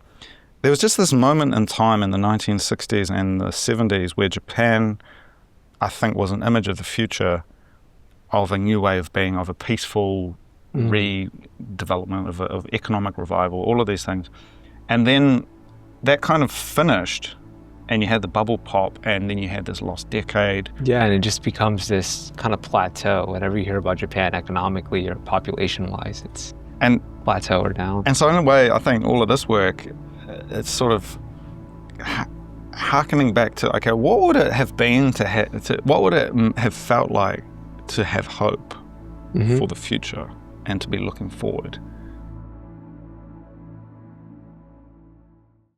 there was just this moment in time in the 1960s and the 70s where Japan, I think, was an image of the future of a new way of being, of a peaceful redevelopment, of economic revival, all of these things. And then that kind of finished, and you had the bubble pop, and then you had this lost decade. Yeah, and it just becomes this kind of plateau. Whenever you hear about Japan economically or population-wise, it's plateau or down. And so in a way, I think all of this work, it's sort of harkening back to, okay, what would it have been what would it have felt like to have hope for the future and to be looking forward?